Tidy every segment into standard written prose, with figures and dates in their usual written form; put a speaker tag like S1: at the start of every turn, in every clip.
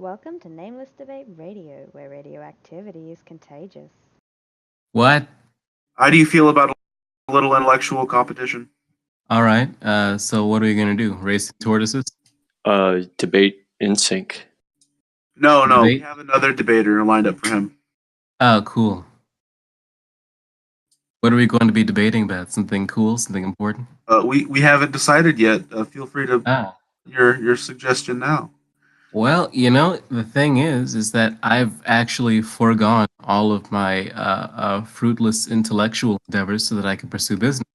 S1: Welcome to Nameless Debate Radio, where radioactivity is contagious.
S2: What?
S3: How do you feel about a little intellectual competition?
S2: All right. So what are we gonna do? Racing tortoises?
S4: Debate in sync.
S3: No, we
S2: Debate?
S3: have another debater lined up for him.
S2: Oh, cool. What are we going to be debating about? Something cool? Something important?
S3: We haven't decided yet. Feel free to
S2: Ah.
S3: your suggestion now.
S2: Well, the thing is that I've actually foregone all of my fruitless intellectual endeavors so that I can pursue business.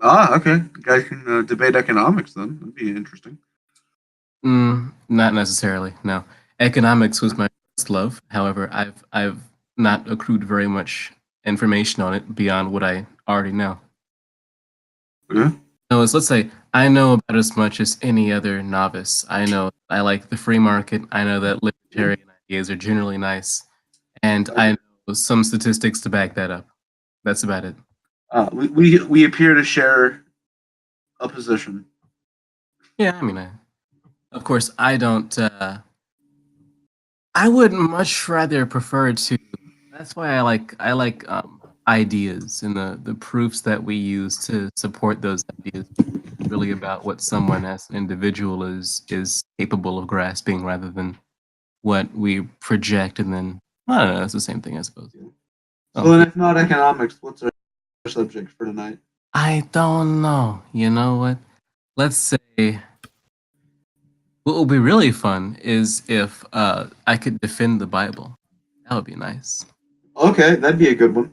S3: Okay. You guys can debate economics then. That'd be interesting.
S2: Not necessarily. No, economics was my first love. However, I've not accrued very much information on it beyond what I already know.
S3: Yeah.
S2: No, let's say I know about as much as any other novice. I know I like the free market. I know that libertarian ideas are generally nice, and I know some statistics to back that up. That's about it.
S3: We appear to share a position.
S2: Yeah, I mean, of course, I don't. I would much rather prefer to. That's why I like ideas and the proofs that we use to support those ideas. Really about what someone as an individual is capable of grasping, rather than what we project, and then I don't know. It's the same thing, I suppose.
S3: So then, if not economics, what's our subject for tonight?
S2: I don't know. You know what? Let's say what will be really fun is if I could defend the Bible. That would be nice.
S3: Okay, that'd be a good one.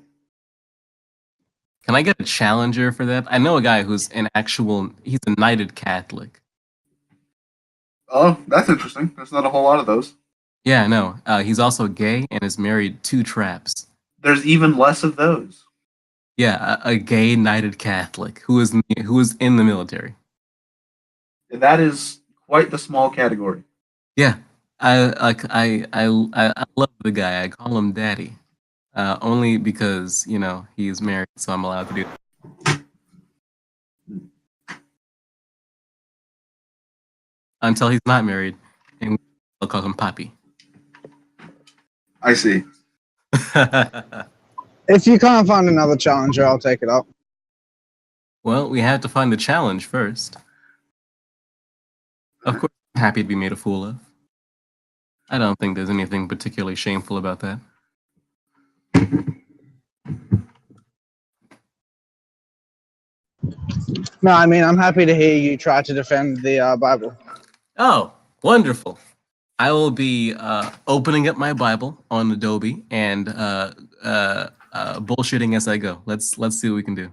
S2: Can I get a challenger for that? I know a guy who's he's a knighted Catholic.
S3: Oh, that's interesting. There's not a whole lot of those.
S2: Yeah, no. He's also gay and is married 2 traps.
S3: There's even less of those.
S2: Yeah, a gay knighted Catholic who is in the military.
S3: That is quite the small category.
S2: Yeah, I love the guy. I call him Daddy, only because he's married, so I'm allowed to do that. Until he's not married, and I'll call him Papi.
S3: I see.
S5: If you can't find another challenger, I'll take it up.
S2: Well, we have to find the challenge first. Of course, I'm happy to be made a fool of. I don't think there's anything particularly shameful about that.
S5: No, I mean, I'm happy to hear you try to defend the Bible.
S2: Oh, wonderful. I will be opening up my Bible on Adobe and bullshitting as I go. Let's see what we can do.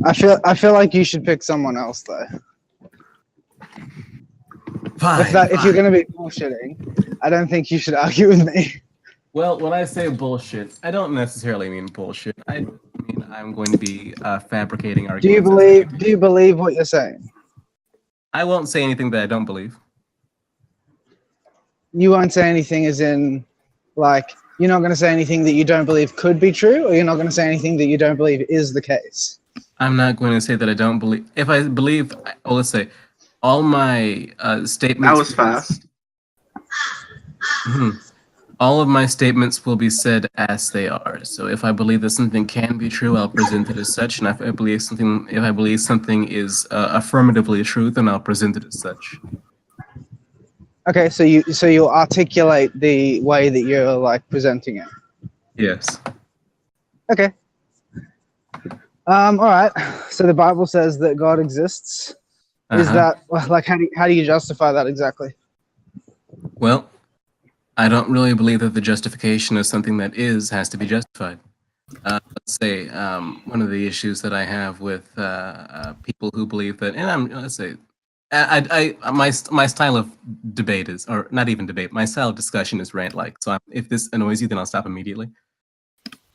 S5: I feel like you should pick someone else though. If you're going to be bullshitting, I don't think you should argue with me.
S2: Well, when I say bullshit, I don't necessarily mean bullshit. I mean I'm going to be fabricating arguments.
S5: Do you believe what you're saying?
S2: I won't say anything that I don't believe.
S5: You won't say anything as in, like, you're not going to say anything that you don't believe could be true, or you're not going to say anything that you don't believe is the case?
S2: I'm not going to say that I don't believe. If I believe, well, let's say, all my statements...
S3: That was fast.
S2: All of my statements will be said as they are. So if I believe that something can be true, I'll present it as such. And if I believe something is affirmatively true, then I'll present it as such.
S5: Okay, so you'll articulate the way that you're like presenting it.
S2: Yes.
S5: Okay. All right. So the Bible says that God exists. Is that like how do you justify that exactly?
S2: Well, I don't really believe that the justification of something that has to be justified. Let's say one of the issues that I have with people who believe that, and let's say, my style of debate is, or not even debate, my style of discussion is rant-like. So if this annoys you, then I'll stop immediately.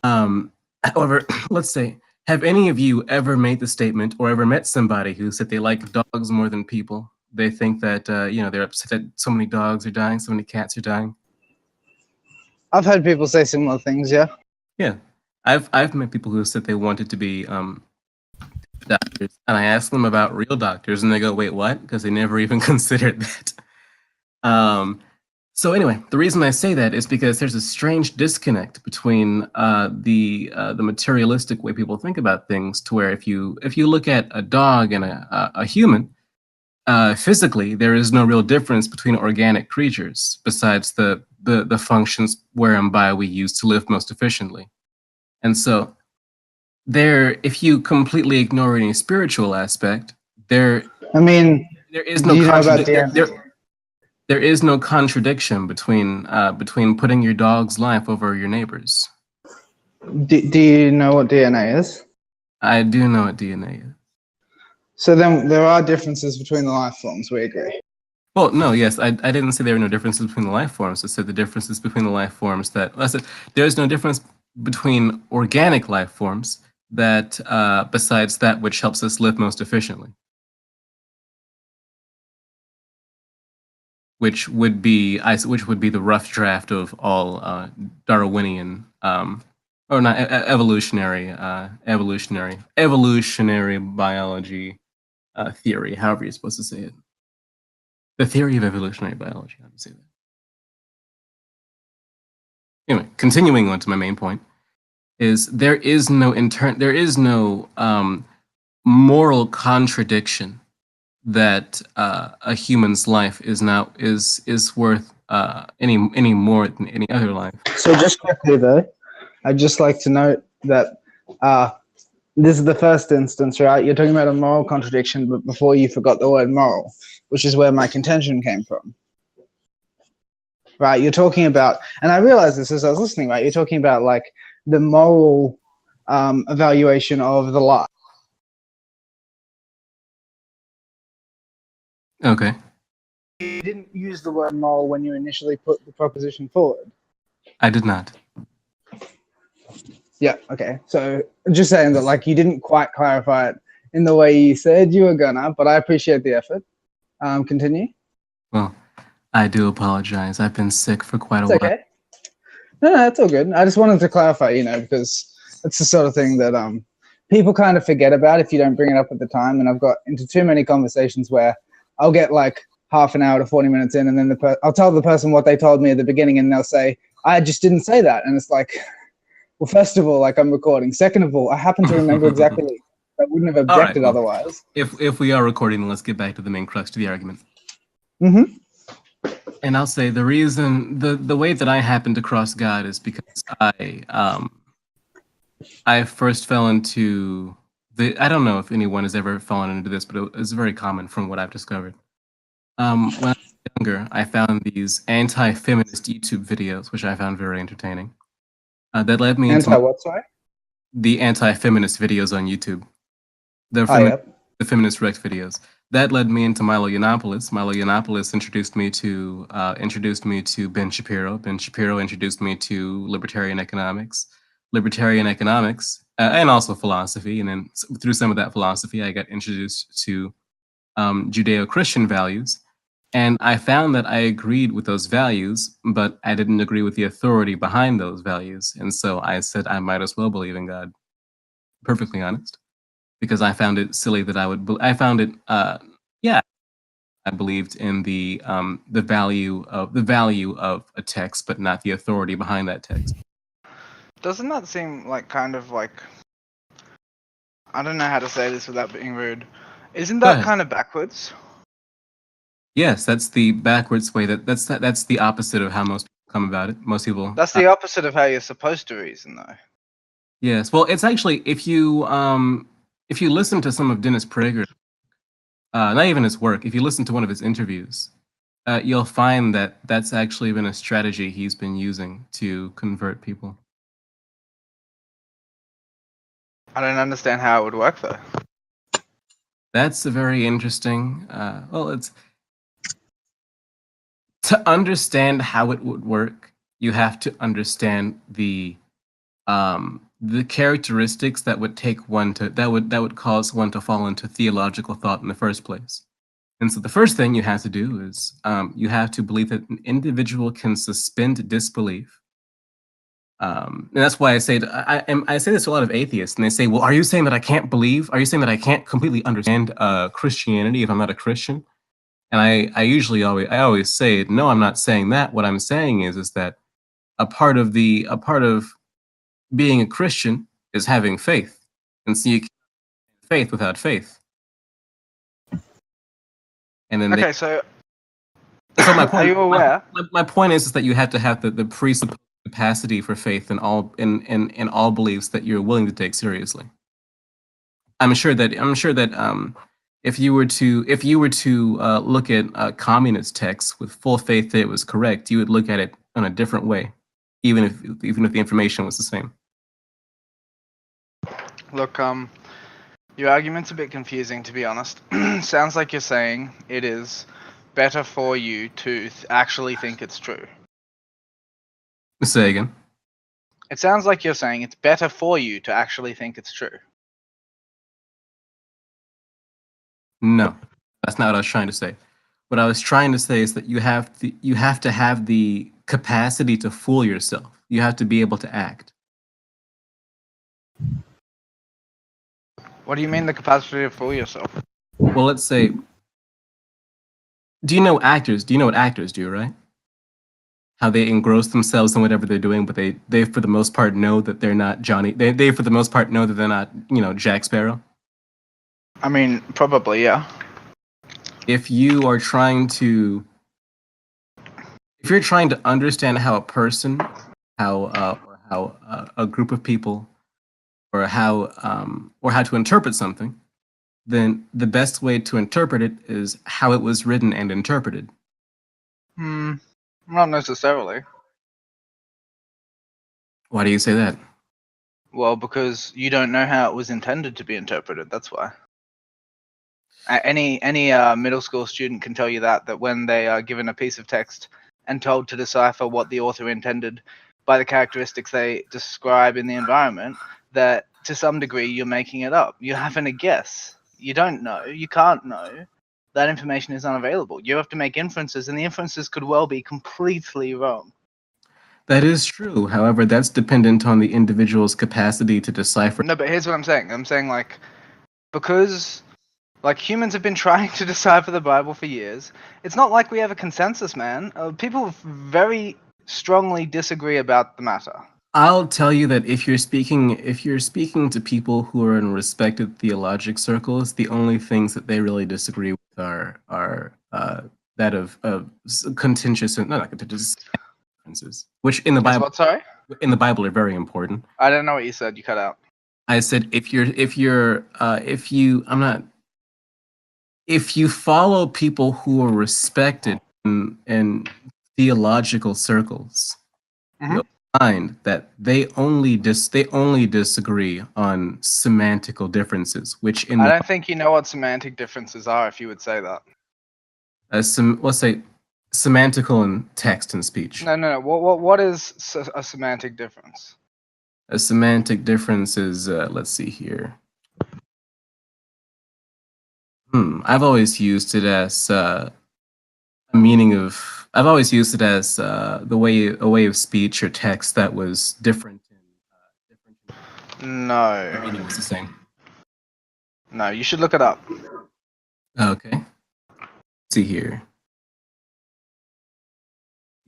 S2: However, let's say, have any of you ever made the statement or ever met somebody who said they like dogs more than people? They think that they're upset that so many dogs are dying, so many cats are dying.
S5: I've heard people say similar things, yeah.
S2: Yeah, I've met people who said they wanted to be doctors, and I ask them about real doctors, and they go, "Wait, what?" Because they never even considered that. So anyway, the reason I say that is because there's a strange disconnect between the materialistic way people think about things, to where if you look at a dog and a human, physically there is no real difference between organic creatures besides the functions whereby we use to live most efficiently. And so there, if you completely ignore any spiritual aspect, there
S5: I mean,
S2: is
S5: do
S2: no
S5: you know about
S2: contradiction. There is no contradiction between putting your dog's life over your neighbor's.
S5: do you know what DNA is?
S2: I do know what DNA is.
S5: So then there are differences between the life forms. We agree.
S2: Well, no, yes, I didn't say there were no differences between the life forms. I said the differences between the life forms I said there is no difference between organic life forms that besides that which helps us live most efficiently, which would be the rough draft of all Darwinian or not evolutionary biology theory, however you're supposed to say it. The theory of evolutionary biology, how do you say that? Anyway, continuing on to my main point, is there is no moral contradiction that a human's life is worth any more than any other life.
S5: So just quickly though, I'd just like to note that this is the first instance, right? You're talking about a moral contradiction, but before you forgot the word moral, which is where my contention came from. Right? You're talking about, and I realized this as I was listening, right? You're talking about like the moral evaluation of the life.
S2: Okay.
S5: You didn't use the word moral when you initially put the proposition forward.
S2: I did not.
S5: Yeah, okay. So just saying that like you didn't quite clarify it in the way you said you were gonna, but I appreciate the effort. Continue.
S2: Well, I do apologize. I've been sick for quite a while.
S5: Okay. No, that's all good. I just wanted to clarify, because it's the sort of thing that people kind of forget about if you don't bring it up at the time. And I've got into too many conversations where I'll get like half an hour to 40 minutes in, and then I'll tell the person what they told me at the beginning, and they'll say, "I just didn't say that." And it's like, well, first of all, like I'm recording. Second of all, I happen to remember exactly. I wouldn't have objected otherwise.
S2: If we are recording, then let's get back to the main crux of the argument.
S5: Mm-hmm.
S2: And I'll say the reason, the way that I happened to cross God is because I first fell into I don't know if anyone has ever fallen into this, but it's very common from what I've discovered. When I was younger, I found these anti-feminist YouTube videos, which I found very entertaining. That led me into
S5: what, sorry?
S2: The anti-feminist videos on YouTube. The feminist rect videos. That led me into Milo Yiannopoulos. Milo Yiannopoulos introduced me to Ben Shapiro. Ben Shapiro introduced me to libertarian economics, and also philosophy. And then through some of that philosophy, I got introduced to Judeo-Christian values. And I found that I agreed with those values, but I didn't agree with the authority behind those values. And so I said I might as well believe in God. Perfectly honest. Because I found it silly that I believed in the value of a text, but not the authority behind that text.
S6: Doesn't that seem like kind of like, I don't know how to say this without being rude. Isn't that kind of backwards?
S2: Yes, that's the backwards way. That's the opposite of how most people come about it. Most people.
S6: That's the opposite of how you're supposed to reason, though. Yes,
S2: well, it's actually if you listen to some of Dennis Prager, not even his work, if you listen to one of his interviews, you'll find that that's actually been a strategy he's been using to convert people.
S6: I don't understand how it would work, though.
S2: That's a very interesting. It's to understand how it would work. You have to understand the characteristics that would cause one to fall into theological thought in the first place. And so the first thing you have to do is you have to believe that an individual can suspend disbelief And that's why I say I say this to a lot of atheists, and they say, "Well, are you saying that I can't believe? Are you saying that I can't completely understand Christianity if I'm not a Christian?" And I always say, "No, I'm not saying that. What I'm saying is that a part of being a Christian is having faith, and so you can't have faith without faith." And then
S6: Okay, so
S2: so my
S6: are
S2: point.
S6: you aware?
S2: My point is that you have to have the presupposed capacity for faith in all beliefs that you're willing to take seriously. I'm sure that if you were to look at communist texts with full faith that it was correct, you would look at it in a different way, even if the information was the same.
S6: Look, your argument's a bit confusing, to be honest. Sounds like you're saying it is better for you to actually think it's true.
S2: Say again.
S6: It sounds like you're saying it's better for you to actually think it's true.
S2: No, that's not what I was trying to say. What I was trying to say is that you have to have the capacity to fool yourself. You have to be able to act.
S6: What do you mean the capacity to fool yourself?
S2: Well, let's say, do you know actors? Do you know what actors do, right? How they engross themselves in whatever they're doing, but they for the most part know that they're not Johnny. They for the most part know that they're not, Jack Sparrow.
S6: I mean, probably, yeah.
S2: If you're trying to understand how a person, how a group of people, or how to interpret something, then the best way to interpret it is how it was written and interpreted.
S6: Not necessarily.
S2: Why do you say that?
S6: Well, because you don't know how it was intended to be interpreted. That's why. Any middle school student can tell you that when they are given a piece of text and told to decipher what the author intended by the characteristics they describe in the environment, that to some degree you're making it up. You're having a guess. You don't know. You can't know. That information is unavailable. You have to make inferences, and the inferences could well be completely wrong.
S2: That is true. However, that's dependent on the individual's capacity to decipher.
S6: No, but here's what I'm saying. I'm saying, because humans have been trying to decipher the Bible for years. It's not like we have a consensus, man. People very strongly disagree about the matter.
S2: I'll tell you that if you're speaking to people who are in respected theologic circles, the only things that they really disagree with are that of contentious and not contentious differences, which in the Bible,
S6: What, sorry?
S2: in the Bible are very important.
S6: I don't know what you said. You cut out.
S2: I said if you follow people who are respected in theological circles, you'll find that they only disagree on semantical differences, which
S6: I don't think you know what semantic differences are if you would say that.
S2: Let's say semantical in text and speech.
S6: No. What is a semantic difference?
S2: A semantic difference is let's see here. I've always used it as a meaning of. I've always used it as a way of speech or text that was different.
S6: No.
S2: The meaning was the same.
S6: No, you should look it up.
S2: Okay. Let's see here.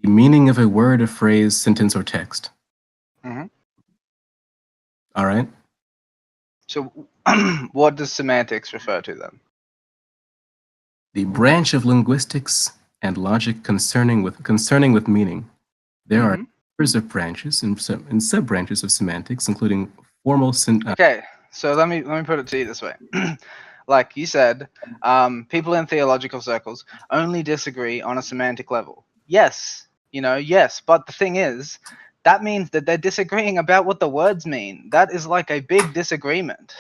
S2: The meaning of a word, a phrase, sentence, or text. All right.
S6: So, what does semantics refer to then?
S2: The branch of linguistics and logic concerning with meaning. There are numbers of branches and sub-branches of semantics, including formal.
S6: Okay, so let me put it to you this way. Like you said, people in theological circles only disagree on a semantic level. Yes, yes, but the thing is, that means that they're disagreeing about what the words mean. That is like a big disagreement.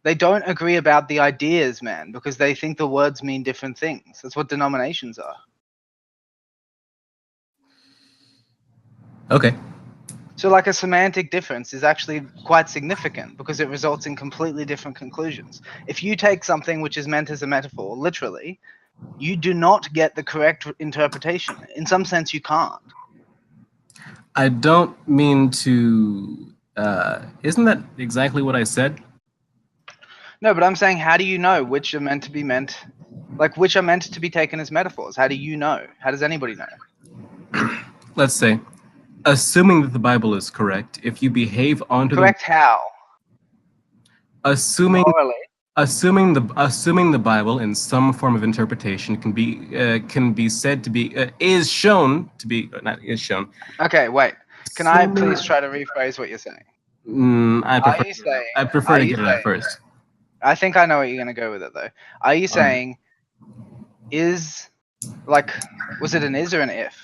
S6: They don't agree about the ideas, man, because they think the words mean different things. That's what denominations are.
S2: Okay.
S6: So a semantic difference is actually quite significant because it results in completely different conclusions. If you take something which is meant as a metaphor, literally, you do not get the correct interpretation. In some sense, you can't.
S2: I don't mean to. Isn't that exactly what I said?
S6: No, but I'm saying, how do you know which are meant to be meant, like which are meant to be taken as metaphors? How do you know? How does anybody know?
S2: Let's say, assuming that the Bible is correct, if you behave onto
S6: Correct how?
S2: assuming
S6: Morally.
S2: assuming the Bible in some form of interpretation can be said to be is shown to be not is shown.
S6: Okay, wait. Can I please try to rephrase what you're saying?
S2: I prefer
S6: Are you saying?
S2: I prefer
S6: Are
S2: to
S6: you
S2: get it out
S6: saying?
S2: first.
S6: I think I know what you're going to go with it though. Are you saying is like was it an is or an if?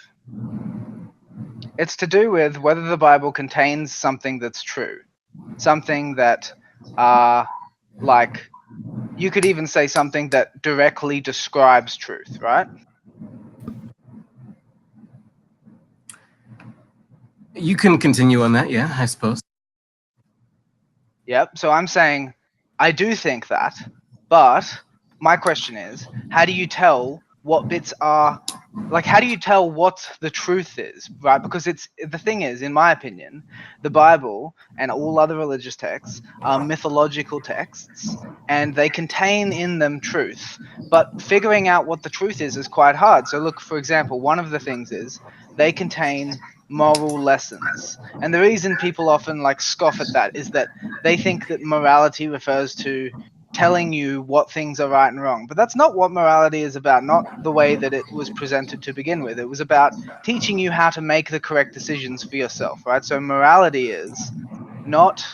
S6: It's to do with whether the Bible contains something that's true, something that, like you could even say something that directly describes truth, right?
S2: You can continue on that, yeah, I suppose.
S6: Yep. So I'm saying I do think that, but my question is, how do you tell what bits are like how do you tell what the truth is, right? Because it's the thing is, in my opinion, the Bible and all other religious texts are mythological texts and they contain in them truth. But figuring out what the truth is quite hard. So look, for example, one of the things is they contain moral lessons. And the reason people often like scoff at that is that they think that morality refers to telling you what things are right and wrong. But that's not what morality is about, not the way that it was presented to begin with. It was about teaching you how to make the correct decisions for yourself, right? So morality is not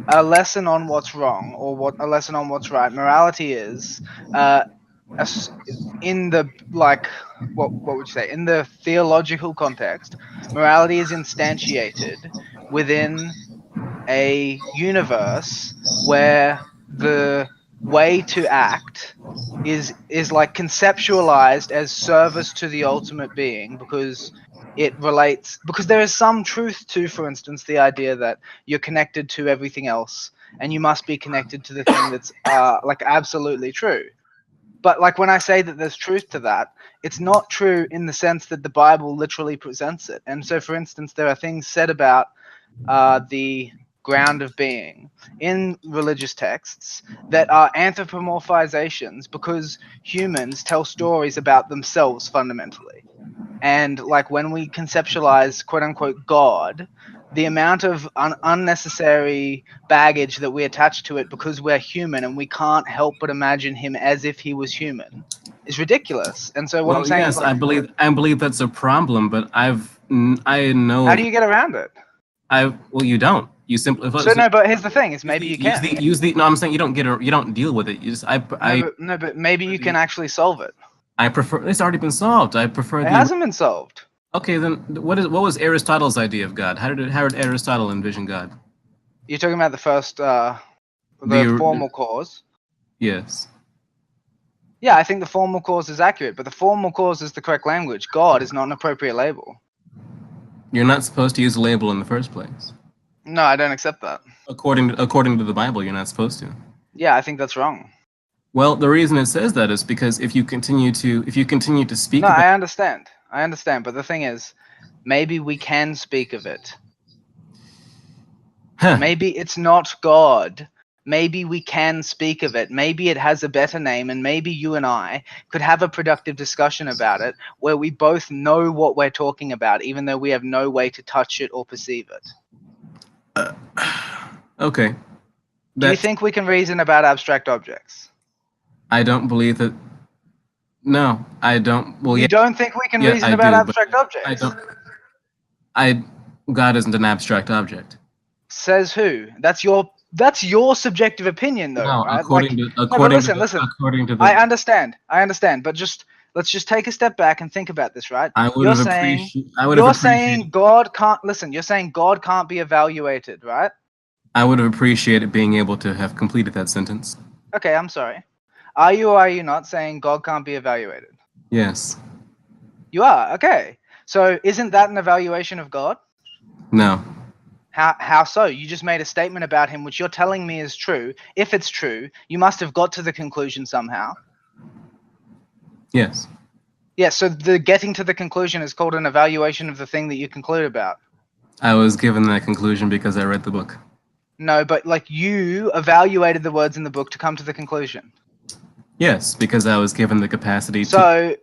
S6: a lesson on what's wrong or a lesson on what's right. Morality is in the like what would you say, in the theological context, morality is instantiated within a universe where the way to act is like conceptualized as service to the ultimate being, because it relates, because there is some truth to, for instance, the idea that you're connected to everything else and you must be connected to the thing that's like absolutely true. But like when I say that there's truth to that, it's not true in the sense that the Bible literally presents it. And so, for instance, there are things said about the ground of being in religious texts that are anthropomorphizations, because humans tell stories about themselves fundamentally. And like when we conceptualize quote unquote God, the amount of unnecessary baggage that we attach to it because we're human and we can't help but imagine him as if he was human is ridiculous. And so what I'm saying is, like,
S2: I believe that's a problem, but I know.
S6: How do you get around it?
S2: Well, you don't. You simply.
S6: So no, but here's the thing: is maybe you can.
S2: No, I'm saying you don't you don't deal with it. You just
S6: No, but maybe you can actually solve it.
S2: I prefer. It's already been solved. I prefer.
S6: It hasn't been solved.
S2: Okay, then what was Aristotle's idea of God? How did Aristotle envision God?
S6: You're talking about the first, the formal cause.
S2: Yes.
S6: Yeah, I think the formal cause is accurate, but the formal cause is the correct language. God is not an appropriate label.
S2: You're not supposed to use a label in the first place.
S6: No, I don't accept that.
S2: According to the Bible, you're not supposed to.
S6: Yeah, I think that's wrong.
S2: Well, the reason it says that is because if you continue to speak.
S6: No, I understand, but the thing is, maybe we can speak of it.
S2: Huh.
S6: Maybe it's not God. Maybe we can speak of it. Maybe it has a better name, and maybe you and I could have a productive discussion about it where we both know what we're talking about, even though we have no way to touch it or perceive it.
S2: Okay.
S6: Do you think we can reason about abstract objects?
S2: I don't believe that. No, I don't. Well,
S6: you don't think we can reason about abstract objects?
S2: I don't. God isn't an abstract object.
S6: Says who? That's your subjective opinion, though.
S2: No,
S6: right?
S2: according to the.
S6: I understand, but let's just take a step back and think about this, right? You're saying God can't listen. You're saying God can't be evaluated, right?
S2: I would have appreciated being able to have completed that sentence.
S6: Okay, I'm sorry. Are you or are you not saying God can't be evaluated?
S2: Yes.
S6: You are? Okay. So isn't that an evaluation of God?
S2: No.
S6: How so? You just made a statement about him, which you're telling me is true. If it's true, you must have got to the conclusion somehow.
S2: Yes.
S6: Yeah, so the getting to the conclusion is called an evaluation of the thing that you conclude about.
S2: I was given that conclusion because I read the book.
S6: No, but like you evaluated the words in the book to come to the conclusion.
S2: Yes, because I was given the capacity to.
S6: So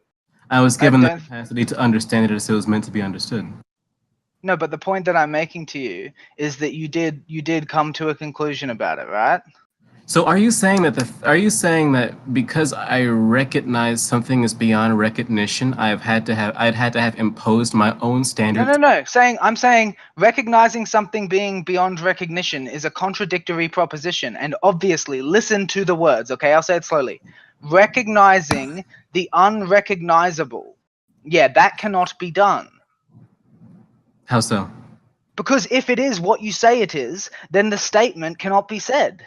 S2: I was
S6: I
S2: given the
S6: don't.
S2: capacity to understand it as it was meant to be understood.
S6: No, but the point that I'm making to you is that you did come to a conclusion about it, right?
S2: So are you saying that because I recognize something is beyond recognition, I'd had to have imposed my own standards?
S6: No. I'm saying recognizing something being beyond recognition is a contradictory proposition, and obviously, listen to the words. Okay, I'll say it slowly. Recognizing the unrecognizable, yeah, that cannot be done.
S2: How so?
S6: Because if it is what you say it is, then the statement cannot be said.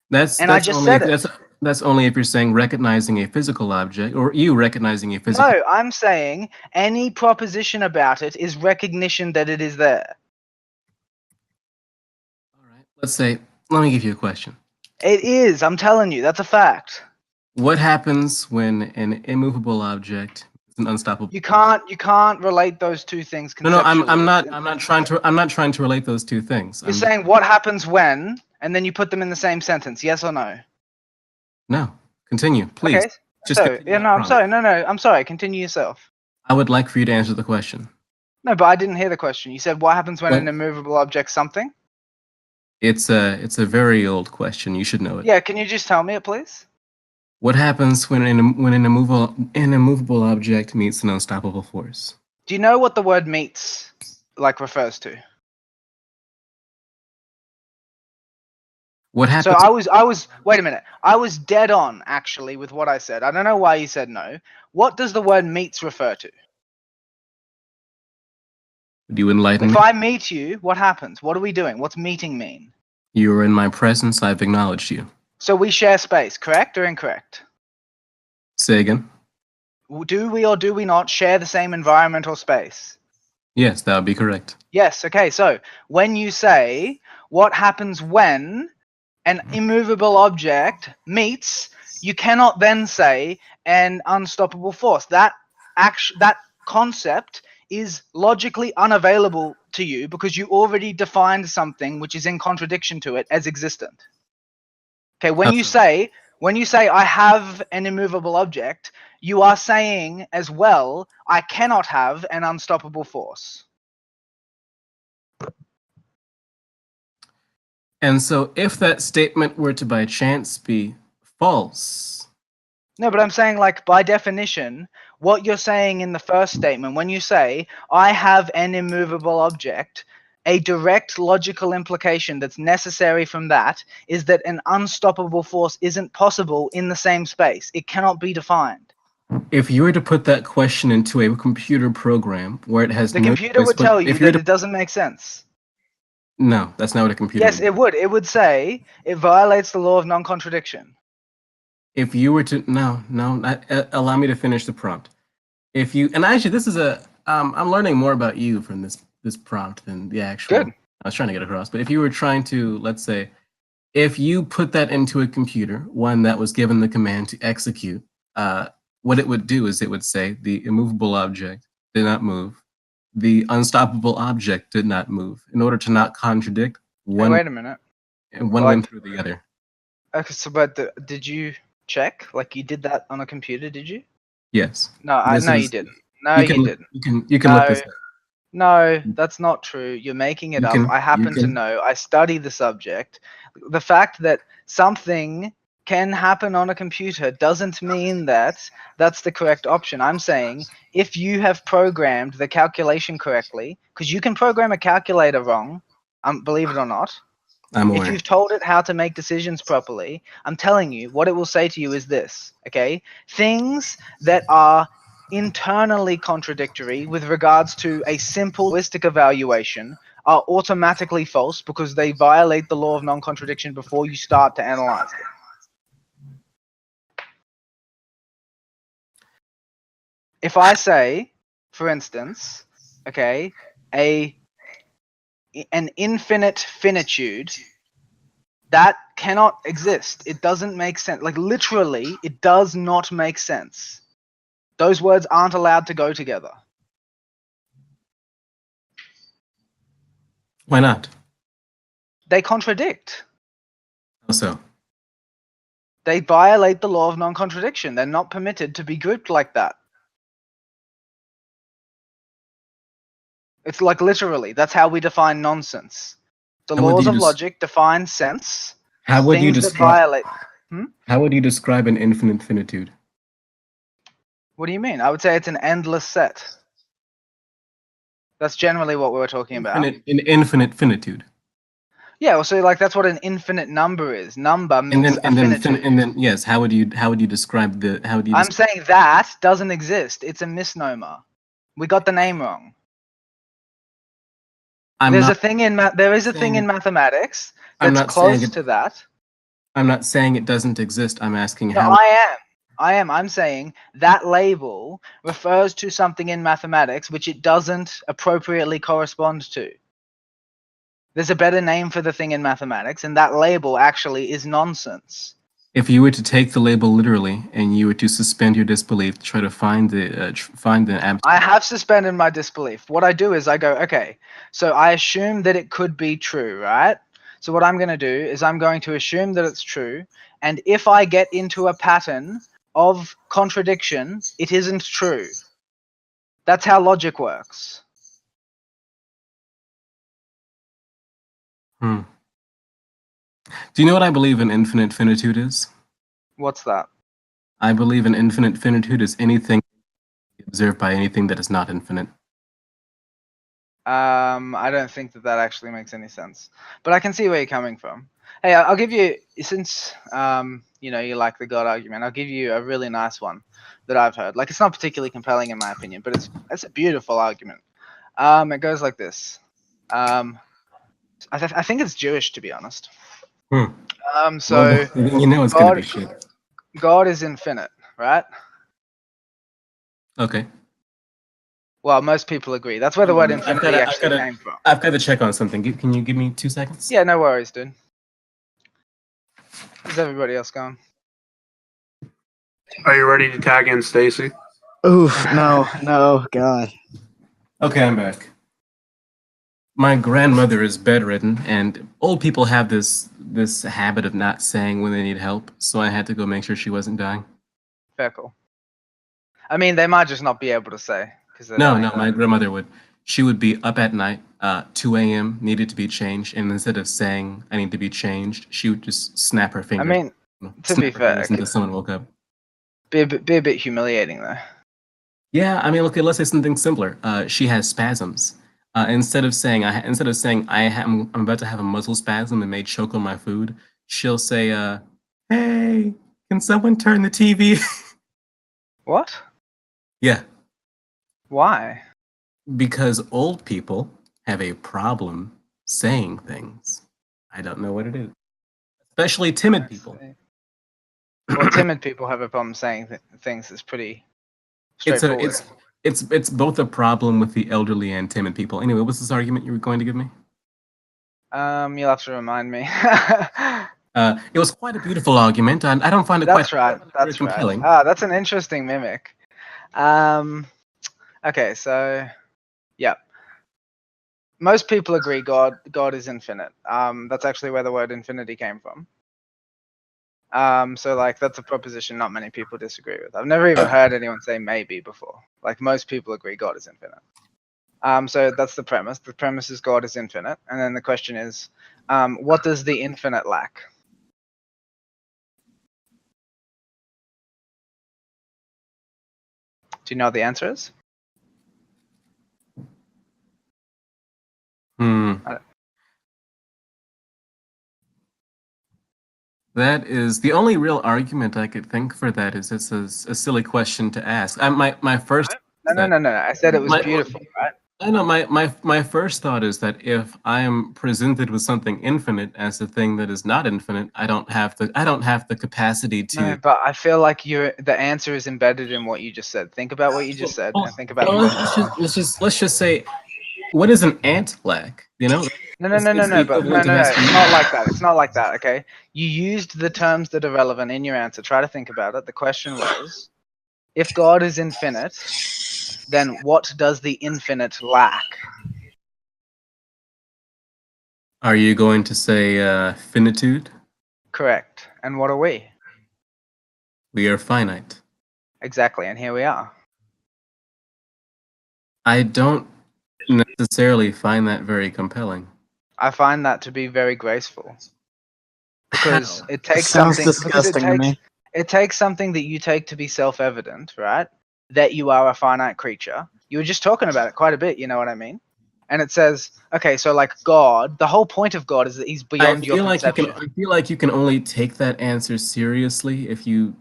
S2: That's
S6: And I just said it.
S2: That's only if you're saying recognizing a physical object, or you recognizing a physical.
S6: No, I'm saying any proposition about it is recognition that it is there.
S2: All right. Let me give you a question.
S6: It is. I'm telling you, that's a fact.
S2: What happens when an immovable object is an unstoppable?
S6: You can't relate those two things conceptually.
S2: No, I'm not trying to relate those two things.
S6: You're saying what happens when, and then you put them in the same sentence. Yes or no?
S2: No. Continue, please.
S6: Okay. I'm sorry. No, I'm sorry. Continue yourself.
S2: I would like for you to answer the question.
S6: No, but I didn't hear the question. You said what happens when an immovable object something?
S2: It's a very old question. You should know it.
S6: Yeah, can you just tell me it, please?
S2: What happens when an immovable object meets an unstoppable force?
S6: Do you know what the word meets refers to?
S2: What happens?
S6: So I was wait a minute. I was dead on actually with what I said. I don't know why you said no. What does the word meets refer to?
S2: Do you enlighten me?
S6: If I meet you, what happens? What are we doing? What's meeting mean?
S2: You are in my presence. I've acknowledged you.
S6: So we share space, correct or incorrect?
S2: Say again.
S6: Do we or do we not share the same environment or space?
S2: Yes, that would be correct.
S6: Yes, okay. So when you say what happens when an immovable object meets, you cannot then say an unstoppable force. That concept is logically unavailable to you because you already defined something which is in contradiction to it as existent. Okay, when you say I have an immovable object, you are saying as well, I cannot have an unstoppable force.
S2: And so if that statement were to by chance be false.
S6: No, but I'm saying by definition, what you're saying in the first statement, when you say I have an immovable object, a direct logical implication that's necessary from that is that an unstoppable force isn't possible in the same space. It cannot be defined.
S2: If you were to put that question into a computer program where it has
S6: the computer would tell you that it doesn't make sense.
S2: No, that's not what a computer
S6: Yes, it would. It would say it violates the law of non-contradiction.
S2: If you were to allow me to finish the prompt. If you and actually this is I'm learning more about you from this prompt than the actual.
S6: Good.
S2: I was trying to get across, but if you were trying to, let's say, if you put that into a computer, one that was given the command to execute, what it would do is it would say the immovable object did not move, the unstoppable object did not move. In order to not contradict one.
S6: Hey, wait a minute.
S2: And one went through the other.
S6: Okay, so but did you check? You did that on a computer? Did you?
S2: Yes.
S6: No, you didn't. No, you didn't.
S2: You can look this up.
S6: No, that's not true. You're making it up. I happen to know. I study the subject. The fact that something can happen on a computer doesn't mean that that's the correct option. I'm saying if you have programmed the calculation correctly, because you can program a calculator wrong, believe it or not.
S2: I'm aware.
S6: If you've told it how to make decisions properly, I'm telling you, what it will say to you is this, okay? Things that are internally contradictory with regards to a simple holistic evaluation are automatically false because they violate the law of non-contradiction before you start to analyze them. If I say, for instance, okay, an infinite finitude, that cannot exist. It doesn't make sense. Literally, it does not make sense. Those words aren't allowed to go together.
S2: Why not?
S6: They contradict.
S2: Also,
S6: They violate the law of non-contradiction. They're not permitted to be grouped like that. It's like literally, that's how we define nonsense. The
S2: How would
S6: laws
S2: you
S6: of
S2: des-
S6: logic define sense.
S2: how would you
S6: Things that
S2: describe?
S6: violate.
S2: How would you describe an infinite finitude?
S6: What do you mean? I would say it's an endless set. That's generally what we were talking about.
S2: An infinite finitude.
S6: Yeah, well, so like that's what an infinite number is. Number means affinitude.
S2: And then yes, how would you describe the how would you?
S6: I'm saying that doesn't exist. It's a misnomer. We got the name wrong. There is a thing in mathematics that's close to that.
S2: I'm not saying it doesn't exist. I'm asking
S6: No,
S2: how.
S6: I am. I'm saying that label refers to something in mathematics which it doesn't appropriately correspond to. There's a better name for the thing in mathematics, and that label actually is nonsense.
S2: If you were to take the label literally and you were to suspend your disbelief, try to find the
S6: I have suspended my disbelief. What I do is I go, okay, so I assume that it could be true, right? So what I'm going to do is I'm going to assume that it's true, and if I get into a pattern of contradiction, it isn't true. That's how logic works.
S2: Do you know what I believe an infinite finitude is?
S6: What's that?
S2: I believe an infinite finitude is anything observed by anything that is not infinite.
S6: I don't think that actually makes any sense, but I can see where you're coming from. Hey, I'll give you, since you know, you like the God argument, I'll give you a really nice one that I've heard. Like, it's not particularly compelling in my opinion, but it's a beautiful argument. It goes like this. I think it's Jewish, to be honest. So
S2: well, you know it's gonna be shit.
S6: God is infinite, right?
S2: Okay.
S6: Well, most people agree. That's where the word infinity actually came from.
S2: I've got to check on something. Can you give me 2 seconds?
S6: Yeah, no worries, dude. How's everybody else going?
S3: Are you ready to tag in Stacy?
S7: Oof, no, God.
S2: Okay, I'm back. My grandmother is bedridden, and old people have this habit of not saying when they need help, so I had to go make sure she wasn't dying.
S6: Fair call. I mean, they might just not be able to say.
S2: No, my grandmother would. She would be up at night, 2 a.m., needed to be changed, and instead of saying, I need to be changed, she would just snap her fingers.
S6: I mean, to be fair,
S2: until someone woke up.
S6: Be a bit humiliating, though.
S2: Yeah, I mean, okay, let's say something simpler. She has spasms. Instead of saying I'm about to have a muscle spasm and may choke on my food, she'll say, hey, can someone turn the TV?
S6: What?
S2: Yeah.
S6: Why?
S2: Because old people have a problem saying things. I don't know what it is. Especially timid people.
S6: Well, timid people have a problem saying things. It's pretty straightforward.
S2: It's both a problem with the elderly and timid people. Anyway, what's this argument you were going to give me?
S6: You'll have to remind me.
S2: It was quite a beautiful argument, and I don't find it
S6: That's
S2: quite
S6: right.
S2: very
S6: That's
S2: compelling.
S6: right. Ah, that's an interesting mimic. Okay, so yeah. Most people agree God is infinite. That's actually where the word infinity came from. So like that's a proposition not many people disagree with. I've never even heard anyone say maybe before. Like most people agree God is infinite. So that's the premise. The premise is God is infinite, and then the question is, what does the infinite lack? Do you know what the answer is?
S2: That is the only real argument I could think for that. Is it's a silly question to ask. My first.
S6: No. I said it was beautiful, right?
S2: I know my first thought is that if I am presented with something infinite as a thing that is not infinite, I don't have the capacity to.
S6: No, but I feel like the answer is embedded in what you just said. Think about what you just said, and think about the question.
S2: Let's just say, what is an ant lack? You know.
S6: No. It's not like that. It's not like that. Okay. You used the terms that are relevant in your answer. Try to think about it. The question was, if God is infinite, then what does the infinite lack?
S2: Are you going to say finitude?
S6: Correct. And what are we?
S2: We are finite.
S6: Exactly, and here we are.
S2: I don't necessarily find that very compelling.
S6: I find that to be very graceful. Because
S2: How?
S6: it takes
S7: Sounds
S6: something because
S7: disgusting to me.
S6: it takes something that you take to be self-evident, right? That you are a finite creature. You were just talking about it quite a bit, you know what I mean? And it says, okay, so like God, the whole point of God is that he's beyond your conception.
S2: I feel like you can only take that answer seriously if you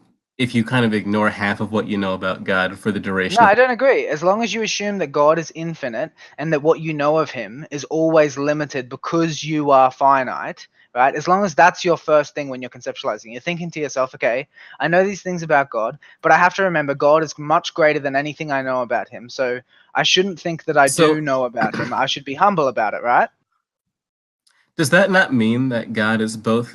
S2: kind of ignore half of what you know about God for the duration
S6: No,
S2: of
S6: I don't agree. As long as you assume that God is infinite and that what you know of him is always limited because you are finite, right? As long as that's your first thing when you're conceptualizing, you're thinking to yourself, okay, I know these things about God, but I have to remember God is much greater than anything I know about him. So I shouldn't think that I
S2: So-
S6: do know about him. I should be humble about it, right?
S2: Does that not mean that God is both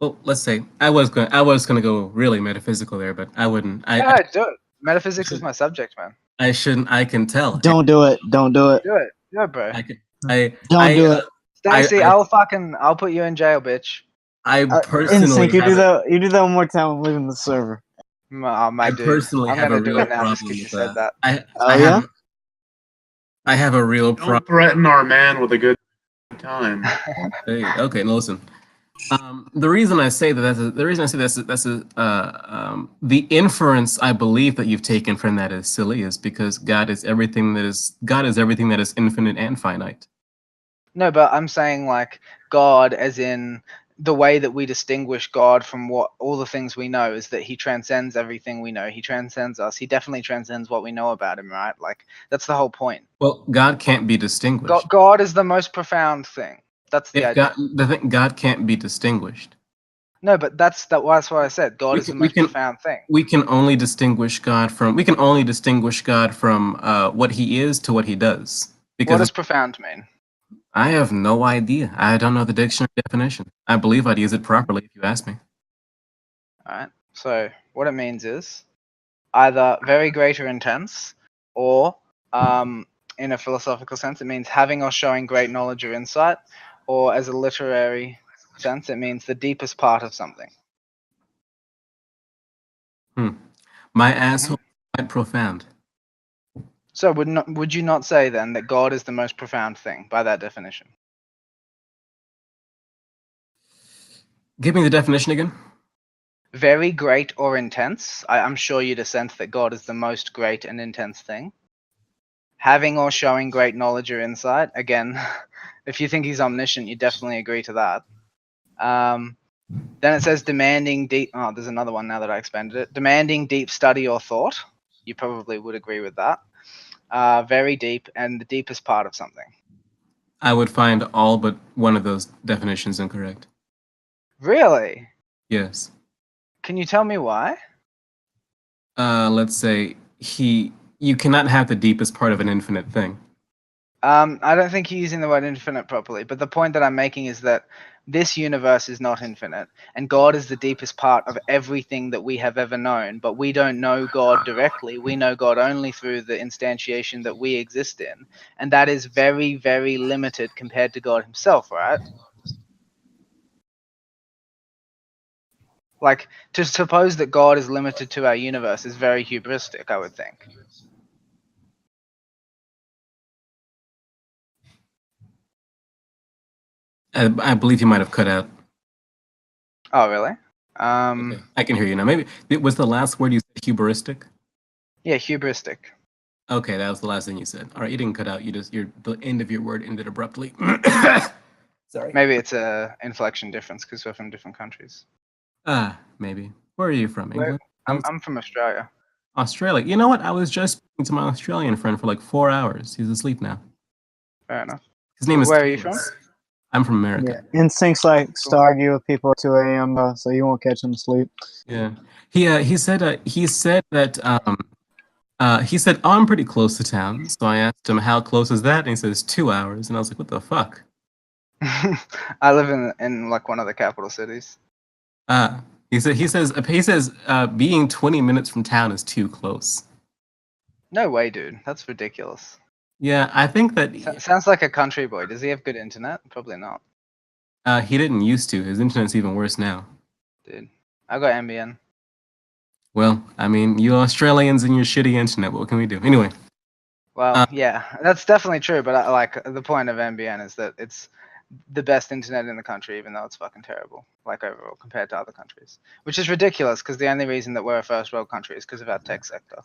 S2: well, let's say I was going to go really metaphysical there, but I wouldn't.
S6: Yeah, do it. Metaphysics is my subject, man.
S2: I shouldn't. I can tell.
S7: Don't do it. Don't do it.
S6: Do it. Do it, bro.
S2: I can. I.
S7: Don't do
S2: I.
S7: it.
S6: Stacey,
S2: I
S6: I'll put you in jail, bitch.
S2: personally
S7: Insync, you do
S2: have
S7: that. You do that one more time. I'm leaving the server.
S6: Oh, my
S2: I
S6: dude.
S2: personally
S6: I'm
S2: have a
S6: gonna do
S2: real
S6: it now just
S2: problem
S6: because you
S2: with
S6: said that.
S7: Oh,
S2: I
S7: yeah?
S2: have a real
S3: Don't
S2: problem.
S3: threaten our man with a good time.
S2: Hey, okay, no, listen. The reason I say that the inference I believe that you've taken from that is silly is because God is everything that is infinite and finite.
S6: No, but I'm saying like God, as in the way that we distinguish God from what all the things we know is that he transcends everything we know. He transcends us. He definitely transcends what we know about him, right? Like that's the whole point.
S2: Well, God can't be distinguished.
S6: God is the most profound thing. That's the idea.
S2: God can't be distinguished.
S6: No, but that's what I said. God is the most profound thing.
S2: We can only distinguish God from what he is to what he does.
S6: What
S2: Because
S6: does profound mean?
S2: I have no idea. I don't know the dictionary definition. I believe I'd use it properly if you ask me.
S6: All right. So what it means is either very great or intense, or in a philosophical sense, it means having or showing great knowledge or insight, or as a literary sense, it means the deepest part of something.
S2: My asshole is quite profound.
S6: So would you not say then that God is the most profound thing by that definition?
S2: Give me the definition again.
S6: Very great or intense. I'm sure you'd assent that God is the most great and intense thing. Having or showing great knowledge or insight. Again, if you think he's omniscient, you definitely agree to that. Then it says demanding deep. Oh, there's another one now that I expanded it. Demanding deep study or thought. You probably would agree with that. Very deep and the deepest part of something.
S2: I would find all but one of those definitions incorrect.
S6: Really?
S2: Yes.
S6: Can you tell me why?
S2: Let's say you cannot have the deepest part of an infinite thing.
S6: I don't think you're using the word infinite properly, but the point that I'm making is that this universe is not infinite, and God is the deepest part of everything that we have ever known, but we don't know God directly. We know God only through the instantiation that we exist in, and that is very, very limited compared to God himself, right? Like, to suppose that God is limited to our universe is very hubristic, I would think.
S2: I believe you might have cut out.
S6: Oh, really?
S2: Okay, I can hear you now. Maybe was the last word you said hubristic?
S6: Yeah, hubristic.
S2: Okay, that was the last thing you said. All right, you didn't cut out. The end of your word ended abruptly. Sorry.
S6: Maybe it's a inflection difference because we're from different countries.
S2: Maybe. Where are you from? England?
S6: I'm from Australia.
S2: Australia. You know what? I was just speaking to my Australian friend for like 4 hours. He's asleep now.
S6: Fair enough.
S2: His name is.
S6: Where are you from?
S2: I'm from America.
S7: Yeah. Insync's likes to argue with people at 2 a.m. So you won't catch him asleep.
S2: Yeah. He said that he said, oh, I'm pretty close to town. So I asked him, how close is that? And he says 2 hours. And I was like, what the fuck?
S6: I live in like one of the capital cities.
S2: He says being 20 minutes from town is too close.
S6: No way, dude. That's ridiculous.
S2: Yeah, I think that
S6: Sounds like a country boy. Does he have good internet? Probably not,
S2: he didn't used to. His internet's even worse now.
S6: dude. I got NBN.
S2: Well, I mean, you Australians and your shitty internet. What can we do? Anyway,
S6: Well, yeah, that's definitely true. But like the point of NBN is that it's the best internet in the country, even though it's fucking terrible, like overall compared to other countries, which is ridiculous because the only reason that we're a first world country is because of our tech sector.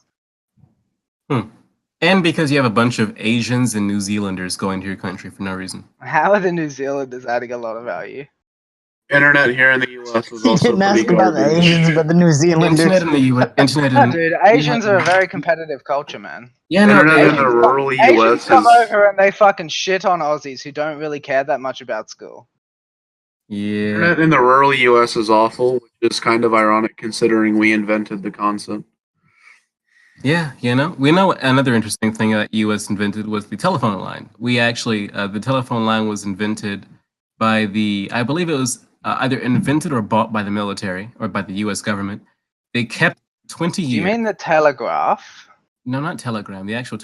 S2: and because you have a bunch of Asians and New Zealanders going to your country for no reason.
S6: How are the New Zealanders adding a lot of value?
S3: Internet here in the U.S. is
S7: He
S3: also
S7: didn't
S3: pretty
S7: ask about the
S3: garbage.
S7: Asians, but the New Zealanders.
S2: Internet in the U.S. Internet in
S6: Dude, Asians are a very competitive culture, man.
S2: yeah, no,
S3: Internet in
S6: Asians
S3: the
S6: come-
S3: rural
S6: Asians
S3: U.S.
S6: come
S3: is
S6: over and they fucking shit on Aussies who don't really care that much about school.
S2: yeah.
S3: Internet in the rural U.S. is awful, which is kind of ironic considering we invented the concept.
S2: Yeah, we know another interesting thing that U.S. invented was the telephone line. We actually, the telephone line was invented by I believe it was either invented or bought by the military or by the U.S. government. They kept 20
S6: Do
S2: years.
S6: you mean the telegraph?
S2: No, not telegram. The actual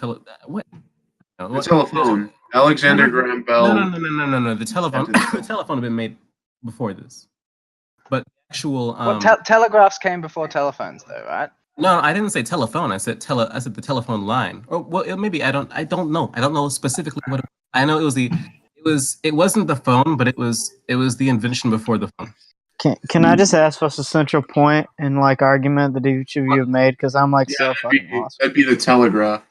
S2: what? No,
S3: The
S2: what-
S3: telephone. Alexander Graham Bell.
S2: No. The telephone. The telephone had been made before this, but the actual.
S6: Telegraphs came before telephones, though, right?
S2: No, I didn't say telephone. I said I said the telephone line. Or well, maybe I don't know. I don't know specifically what. I know it was it wasn't the phone, but it was the invention before the phone.
S7: Can I just ask what's the central point and like argument that each of you have made? Because I'm like so fucking lost.
S3: That'd be the telegraph.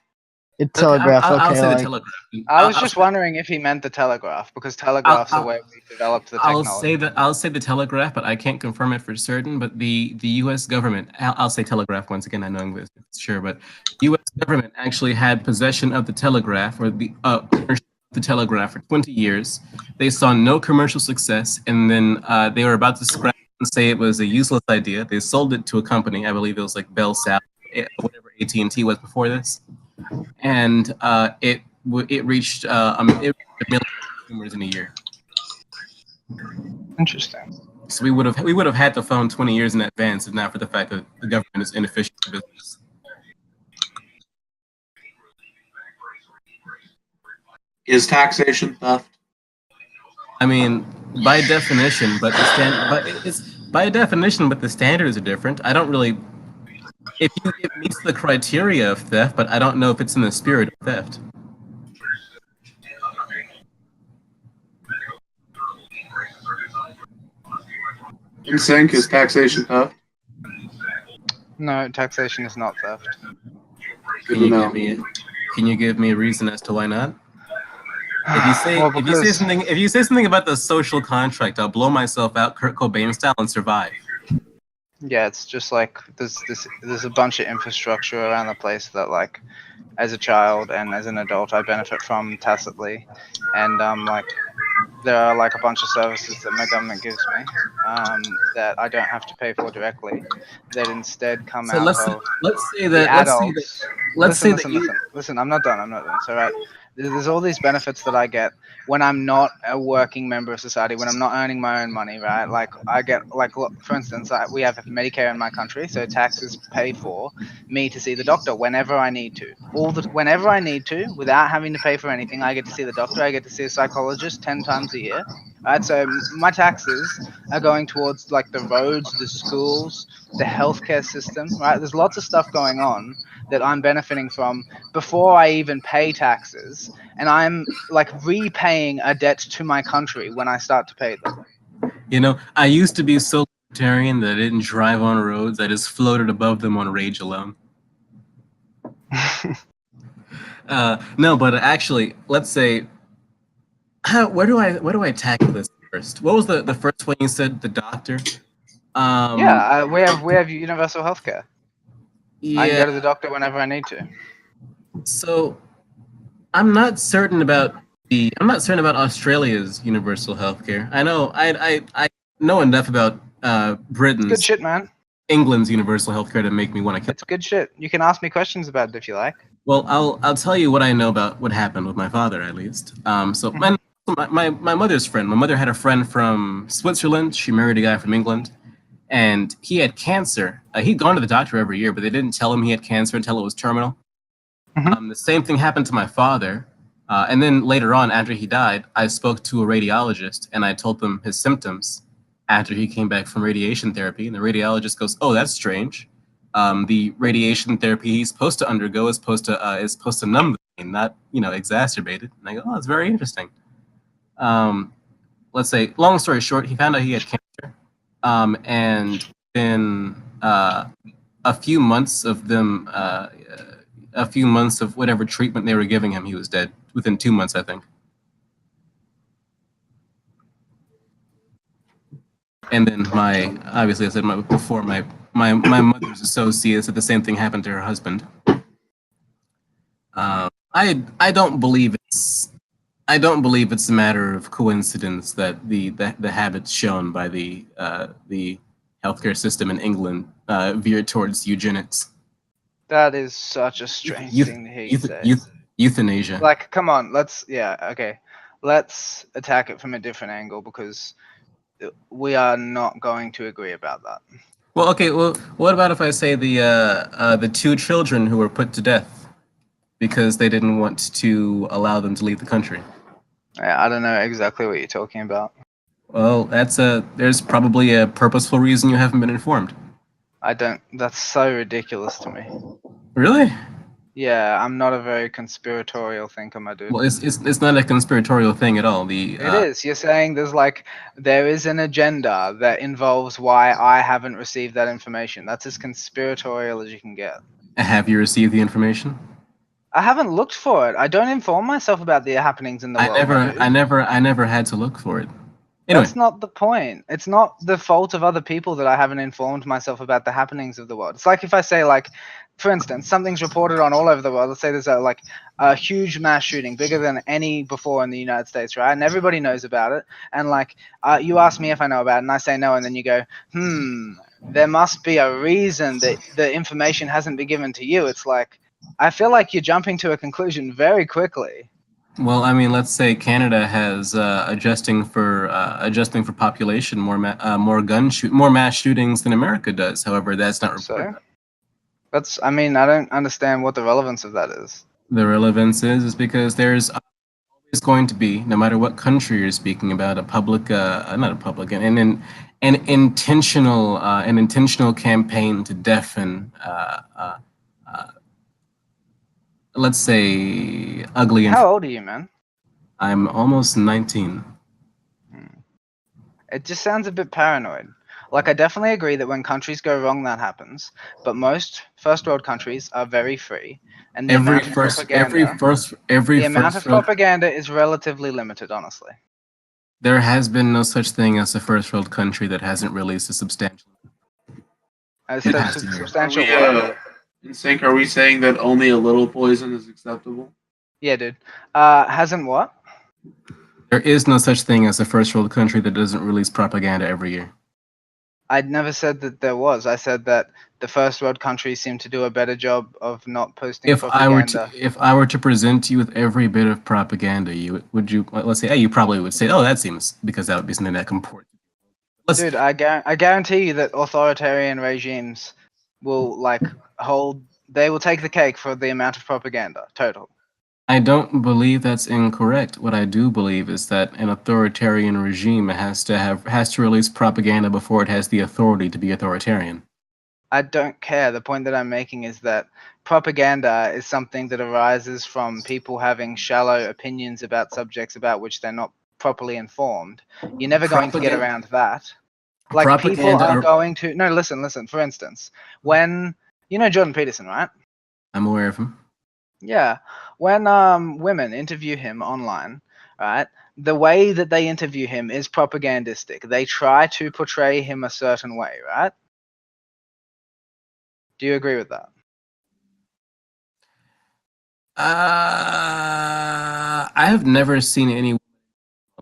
S7: It telegraph.
S2: I'll
S7: Okay,
S2: say
S7: like
S2: the telegraph.
S6: I was just wondering if he meant the telegraph because telegraph's the
S2: I'll-
S6: way we developed the technology.
S2: I'll say the telegraph, but I can't confirm it for certain. But the U.S. government, I'll say telegraph once again. I know English, sure, but U.S. government actually had possession of the telegraph or the ownership of the telegraph for 20 years. They saw no commercial success, and then they were about to scrap and say it was a useless idea. They sold it to a company. I believe it was like Bell South, whatever AT&T was before this, and it reached a million consumers in a year.
S6: Interesting.
S2: So we would have had the phone 20 years in advance if not for the fact that the government is inefficient in business.
S3: Is taxation theft?
S2: I mean, by definition, but the standards are different. I don't really. It meets the criteria of theft, but I don't know if it's in the spirit of theft.
S3: In sync, is taxation theft?
S6: No, taxation is not theft.
S3: Good to know.
S2: Can you give me a reason as to why not? If you say
S6: Well,
S2: if you say something about the social contract, I'll blow myself out Kurt Cobain style and survive.
S6: Yeah, it's just like there's a bunch of infrastructure around the place that like as a child and as an adult I benefit from tacitly, and like there are like a bunch of services that my government gives me that I don't have to pay for directly, that instead come
S2: So
S6: out
S2: let's
S6: of
S2: say
S6: the
S2: that
S6: adults.
S2: listen.
S6: Listen, I'm not done. So right, there's all these benefits that I get when I'm not a working member of society, when I'm not earning my own money, right? Like I get, like, look, for instance, we have Medicare in my country, so taxes pay for me to see the doctor whenever I need to. Whenever I need to, without having to pay for anything, I get to see the doctor. I get to see a psychologist 10 times a year, right? So my taxes are going towards like the roads, the schools, the healthcare system, right? There's lots of stuff going on that I'm benefiting from before I even pay taxes, and I'm like repaying a debt to my country when I start to pay them.
S2: You know, I used to be so libertarian that I didn't drive on roads. I just floated above them on rage alone. No, but actually, let's say, where do I tackle this first? What was the first one you said? The doctor.
S6: Yeah, we have universal healthcare.
S2: Yeah.
S6: I can go to the doctor whenever I need to.
S2: So, I'm not certain about Australia's universal healthcare. I know I know enough about Britain's,
S6: Good shit, man.
S2: England's universal healthcare to make me want to kill.
S6: It's good shit. You can ask me questions about it if you like.
S2: Well, I'll tell you what I know about what happened with my father, at least. So my mother's friend. My mother had a friend from Switzerland. She married a guy from England, and he had cancer. He'd gone to the doctor every year, but they didn't tell him he had cancer until it was terminal. The same thing happened to my father. And then later on, after he died, I spoke to a radiologist and I told them his symptoms after he came back from radiation therapy. And the radiologist goes, "Oh, that's strange. The radiation therapy he's supposed to undergo is supposed to numb the pain, not exacerbate it." And I go, "Oh, that's very interesting." Let's say, long story short, he found out he had cancer, and within a few months of them, a few months of whatever treatment they were giving him, he was dead. Within 2 months, I think. And then obviously I said before, my mother's associate said the same thing happened to her husband. I don't believe it's a matter of coincidence that the habits shown by the healthcare system in England veered towards eugenics.
S6: That is such a strange thing to hear you say.
S2: Euthanasia.
S6: Like, come on, let's attack it from a different angle, because we are not going to agree about that.
S2: Well, okay. Well, what about if I say the 2 children who were put to death because they didn't want to allow them to leave the country?
S6: I don't know exactly what you're talking about.
S2: Well, there's probably a purposeful reason you haven't been informed.
S6: That's so ridiculous to me.
S2: Really?
S6: Yeah, I'm not a very conspiratorial thinker, my dude.
S2: Well, it's not a conspiratorial thing at all.
S6: It is. You're saying there is an agenda that involves why I haven't received that information. That's as conspiratorial as you can get.
S2: Have you received the information?
S6: I haven't looked for it. I don't inform myself about the happenings in the world.
S2: I never had to look for it. Anyway.
S6: That's not the point. It's not the fault of other people that I haven't informed myself about the happenings of the world. It's like if I say, for instance, something's reported on all over the world. Let's say there's a huge mass shooting, bigger than any before in the United States, right? And everybody knows about it. And you ask me if I know about it, and I say no, and then you go, there must be a reason that the information hasn't been given to you. It's like, I feel like you're jumping to a conclusion very quickly.
S2: Well, I mean, let's say Canada has adjusting for population, more mass shootings than America does. However, that's not reported.
S6: I don't understand what the relevance of that is.
S2: The relevance is because there's always going to be, no matter what country you're speaking about, an intentional campaign to deafen, let's say, ugly.
S6: How old are you, man?
S2: I'm almost 19.
S6: It just sounds a bit paranoid. I definitely agree that when countries go wrong, that happens. But most first world countries are very free, and the amount of propaganda is relatively limited, honestly.
S2: There has been no such thing as a first world country that hasn't released a substantial.
S3: In sync, are we saying that only a little poison is acceptable?
S6: Yeah, dude. Hasn't what?
S2: There is no such thing as a first world country that doesn't release propaganda every year.
S6: I'd never said that there was. I said that the first world countries seem to do a better job of not posting propaganda.
S2: If I were to present you with every bit of propaganda, let's say, you probably would say, "Oh, that seems," because that would be something that important.
S6: Dude, I guarantee you that authoritarian regimes will they will take the cake for the amount of propaganda total.
S2: I don't believe that's incorrect. What I do believe is that an authoritarian regime has to release propaganda before it has the authority to be authoritarian.
S6: I don't care. The point that I'm making is that propaganda is something that arises from people having shallow opinions about subjects about which they're not properly informed. You're never going to get around that. People are going to... No, listen. For instance, when... You know Jordan Peterson, right?
S2: I'm aware of him.
S6: Yeah. When women interview him online, right, the way that they interview him is propagandistic. They try to portray him a certain way, right? Do you agree with that?
S2: I have never seen any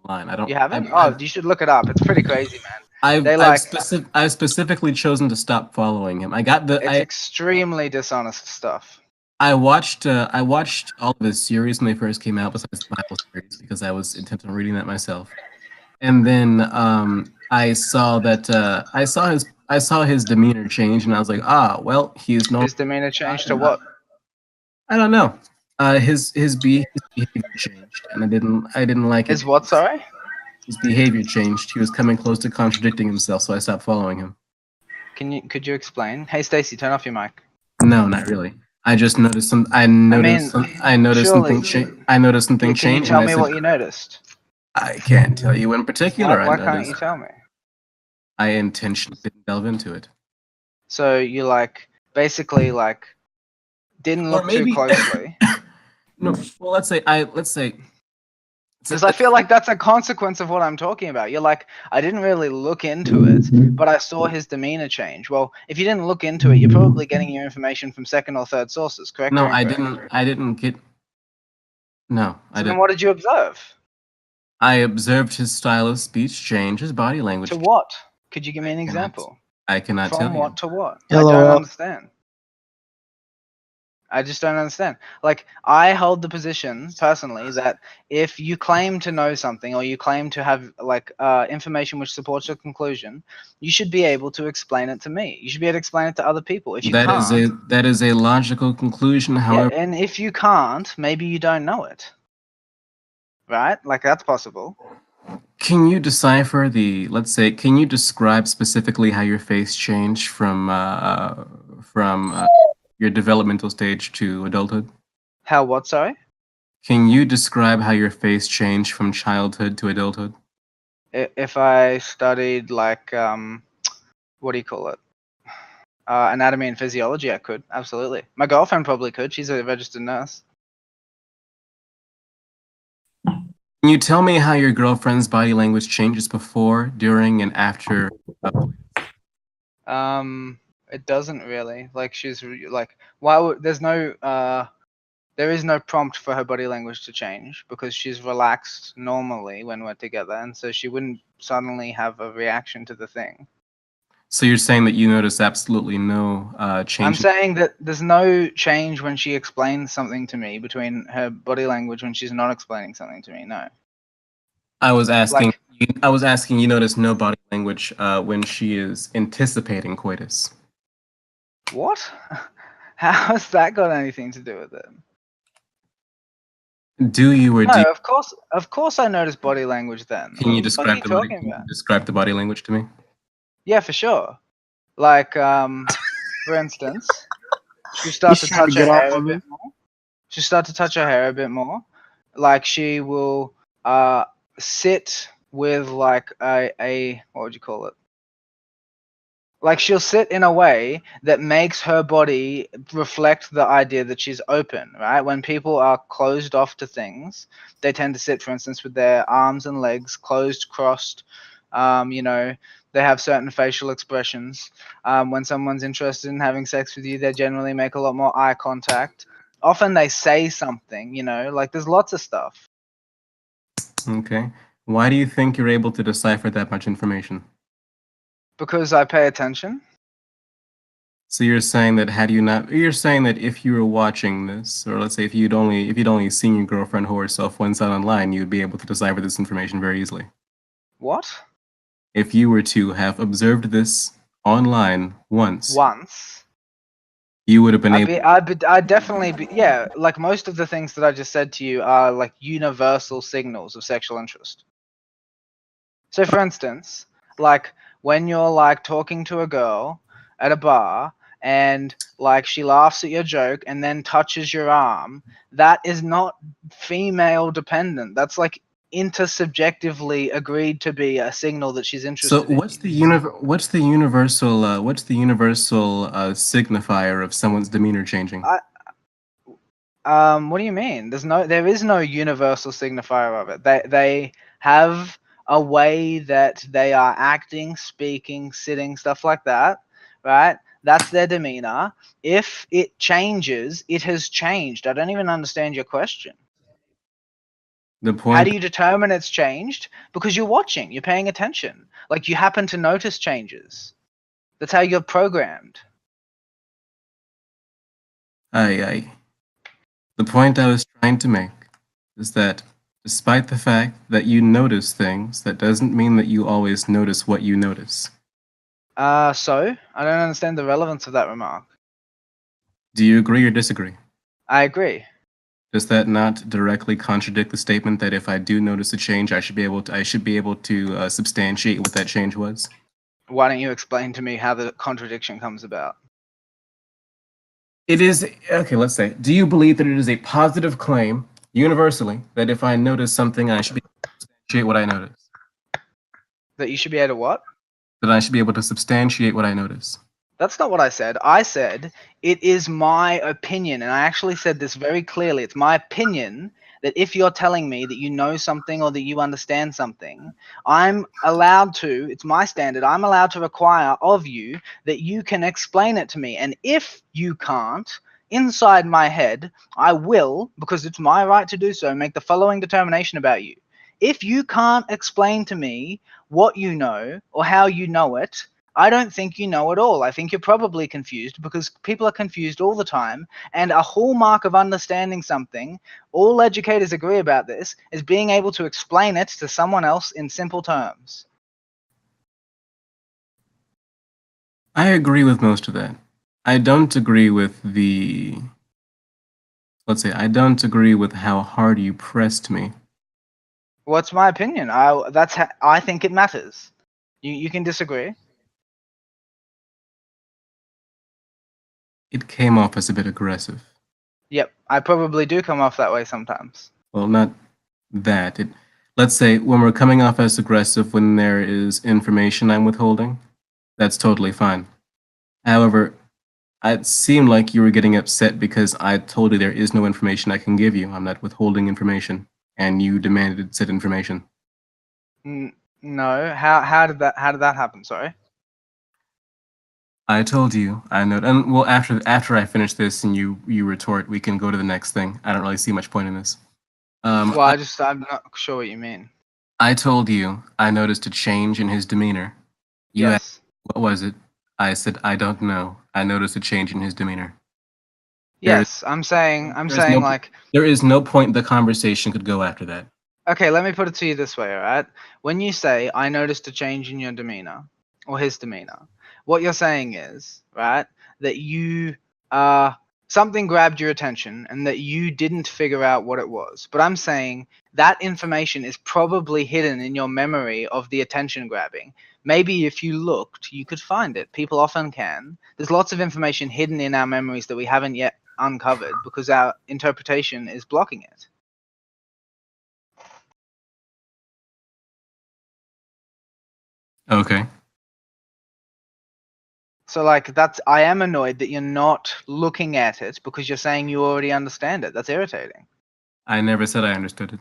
S2: online. I don't.
S6: You haven't? You should look it up. It's pretty crazy, man.
S2: I've specifically chosen to stop following him. It's
S6: extremely dishonest stuff.
S2: I watched all of his series when they first came out, besides the Bible series, because I was intent on reading that myself. And then I saw his demeanor change, and I was like, well, he's no.
S6: His demeanor changed to what?
S2: I don't know. His behavior changed, and I didn't like it.
S6: Is what, sorry?
S2: His behavior changed. He was coming close to contradicting himself, so I stopped following him.
S6: Could you explain? Hey Stacy, turn off your mic.
S2: No, not really. I just noticed some. I noticed
S6: surely-
S2: something change. I noticed something
S6: Can you
S2: change.
S6: tell
S2: and I
S6: me
S2: said,
S6: what you noticed?
S2: I can't tell you in particular.
S6: Why can't you tell me?
S2: I intentionally didn't delve into it.
S6: So you basically didn't look too closely.
S2: No, well, let's say.
S6: Because I feel like that's a consequence of what I'm talking about. You're like, I didn't really look into it, but I saw his demeanor change. Well, if you didn't look into it, you're probably getting your information from second or third sources, correct?
S2: No,
S6: or
S2: I
S6: incorrect?
S2: didn't get. No, I
S6: So
S2: didn't.
S6: then what did you observe?
S2: I observed his style of speech change, his body language.
S6: To what? Could you give me an example?
S2: I cannot tell
S6: From
S2: you.
S6: what to what? I
S7: LOL.
S6: don't understand. I just don't understand. Like, I hold the position personally that if you claim to know something or you claim to have information which supports your conclusion, you should be able to explain it to me. You should be able to explain it to other people. If you can't,
S2: that is a logical conclusion. However,
S6: yeah, and if you can't, maybe you don't know it. Right? Like, that's possible.
S2: can you decipher the? Let's say, can you describe specifically how your face changed from your developmental stage to adulthood?
S6: How what, sorry?
S2: Can you describe how your face changed from childhood to adulthood?
S6: If I studied what do you call it? Anatomy and physiology, I could, absolutely. My girlfriend probably could. She's a registered nurse.
S2: Can you tell me how your girlfriend's body language changes before, during, and after?
S6: It doesn't really. Like, she's why would there is no prompt for her body language to change because she's relaxed normally when we're together, and so she wouldn't suddenly have a reaction to the thing.
S2: So you're saying that you notice absolutely no change?
S6: I'm saying that there's no change when she explains something to me between her body language when she's not explaining something to me. No.
S2: I was asking. You notice no body language when she is anticipating coitus.
S6: What? How has that got anything to do with it?
S2: Do you or do?
S6: No, of course, I notice body language then.
S2: Can you
S6: What
S2: describe
S6: are you
S2: the body?
S6: talking
S2: Can you
S6: about?
S2: describe the body language to me?
S6: Yeah, for sure. Like, for instance, she starts to touch her hair a bit more. She starts to touch her hair a bit more. Like, she will sit with like a what would you call it? Like, she'll sit in a way that makes her body reflect the idea that she's open, right? When people are closed off to things, they tend to sit, for instance, with their arms and legs closed, crossed. They have certain facial expressions. When someone's interested in having sex with you, they generally make a lot more eye contact. Often they say something, like there's lots of stuff.
S2: Okay. Why do you think you're able to decipher that much information?
S6: Because I pay attention.
S2: So you're saying that you're saying that if you were watching this, or let's say if you'd only seen your girlfriend whore herself once out online, you'd be able to decipher this information very easily.
S6: What?
S2: If you were to have observed this online once, you would have been able.
S6: I'd definitely be, yeah, like most of the things that I just said to you are like universal signals of sexual interest. So for instance, like when you're like talking to a girl at a bar and like she laughs at your joke and then touches your arm, that is not female dependent. That's like intersubjectively agreed to be a signal that she's interested
S2: So what's the universal signifier of someone's demeanor changing?
S6: What do you mean? There is no universal signifier of it. They have a way that they are acting, speaking, sitting, stuff like that, right? That's their demeanor. If it changes, it has changed. I don't even understand your question. How do you determine it's changed? Because you're watching, you're paying attention. Like, you happen to notice changes. That's how you're programmed.
S2: The point I was trying to make is that despite the fact that you notice things, that doesn't mean that you always notice what you notice.
S6: So I don't understand the relevance of that remark.
S2: Do you agree or disagree?
S6: I agree.
S2: Does that not directly contradict the statement that if I do notice a change, I should be able to substantiate what that change was?
S6: Why don't you explain to me how the contradiction comes about?
S2: It is okay. Let's say, do you believe that it is a positive claim universally that if I notice something, I should be able to substantiate what I notice?
S6: That you should be able to what?
S2: That I should be able to substantiate what I notice.
S6: That's not what I said. I said it is my opinion, and I actually said this very clearly. It's my opinion that if you're telling me that you know something or that you understand something, I'm allowed to, it's my standard, I'm allowed to require of you that you can explain it to me. And if you can't, inside my head, I will, because it's my right to do so, make the following determination about you. If you can't explain to me what you know or how you know it, I don't think you know at all. I think you're probably confused because people are confused all the time. And a hallmark of understanding something, all educators agree about this, is being able to explain it to someone else in simple terms.
S2: I agree with most of that. I don't agree with I don't agree with how hard you pressed me.
S6: What's my opinion? I think it matters. You can disagree.
S2: It came off as a bit aggressive.
S6: Yep, I probably do come off that way sometimes.
S2: Well, not that. Let's say when we're coming off as aggressive when there is information I'm withholding, that's totally fine. However, it seemed like you were getting upset because I told you there is no information I can give you. I'm not withholding information, and you demanded said information.
S6: No, how did that happen? Sorry.
S2: I told you. I know. And well, after I finish this and you retort, we can go to the next thing. I don't really see much point in this.
S6: Well, I'm not sure what you mean.
S2: I told you I noticed a change in his demeanor. You asked, what was it? I said, I don't know. I noticed a change in his demeanor.
S6: Yes, I'm saying
S2: there is no point the conversation could go after that.
S6: Okay, let me put it to you this way, all right? When you say, I noticed a change in your demeanor, or his demeanor, what you're saying is, right, that you, something grabbed your attention and that you didn't figure out what it was. But I'm saying that information is probably hidden in your memory of the attention grabbing. Maybe if you looked, you could find it. People often can. There's lots of information hidden in our memories that we haven't yet uncovered because our interpretation is blocking it.
S2: Okay.
S6: So I am annoyed that you're not looking at it because you're saying you already understand it. That's irritating.
S2: I never said I understood it.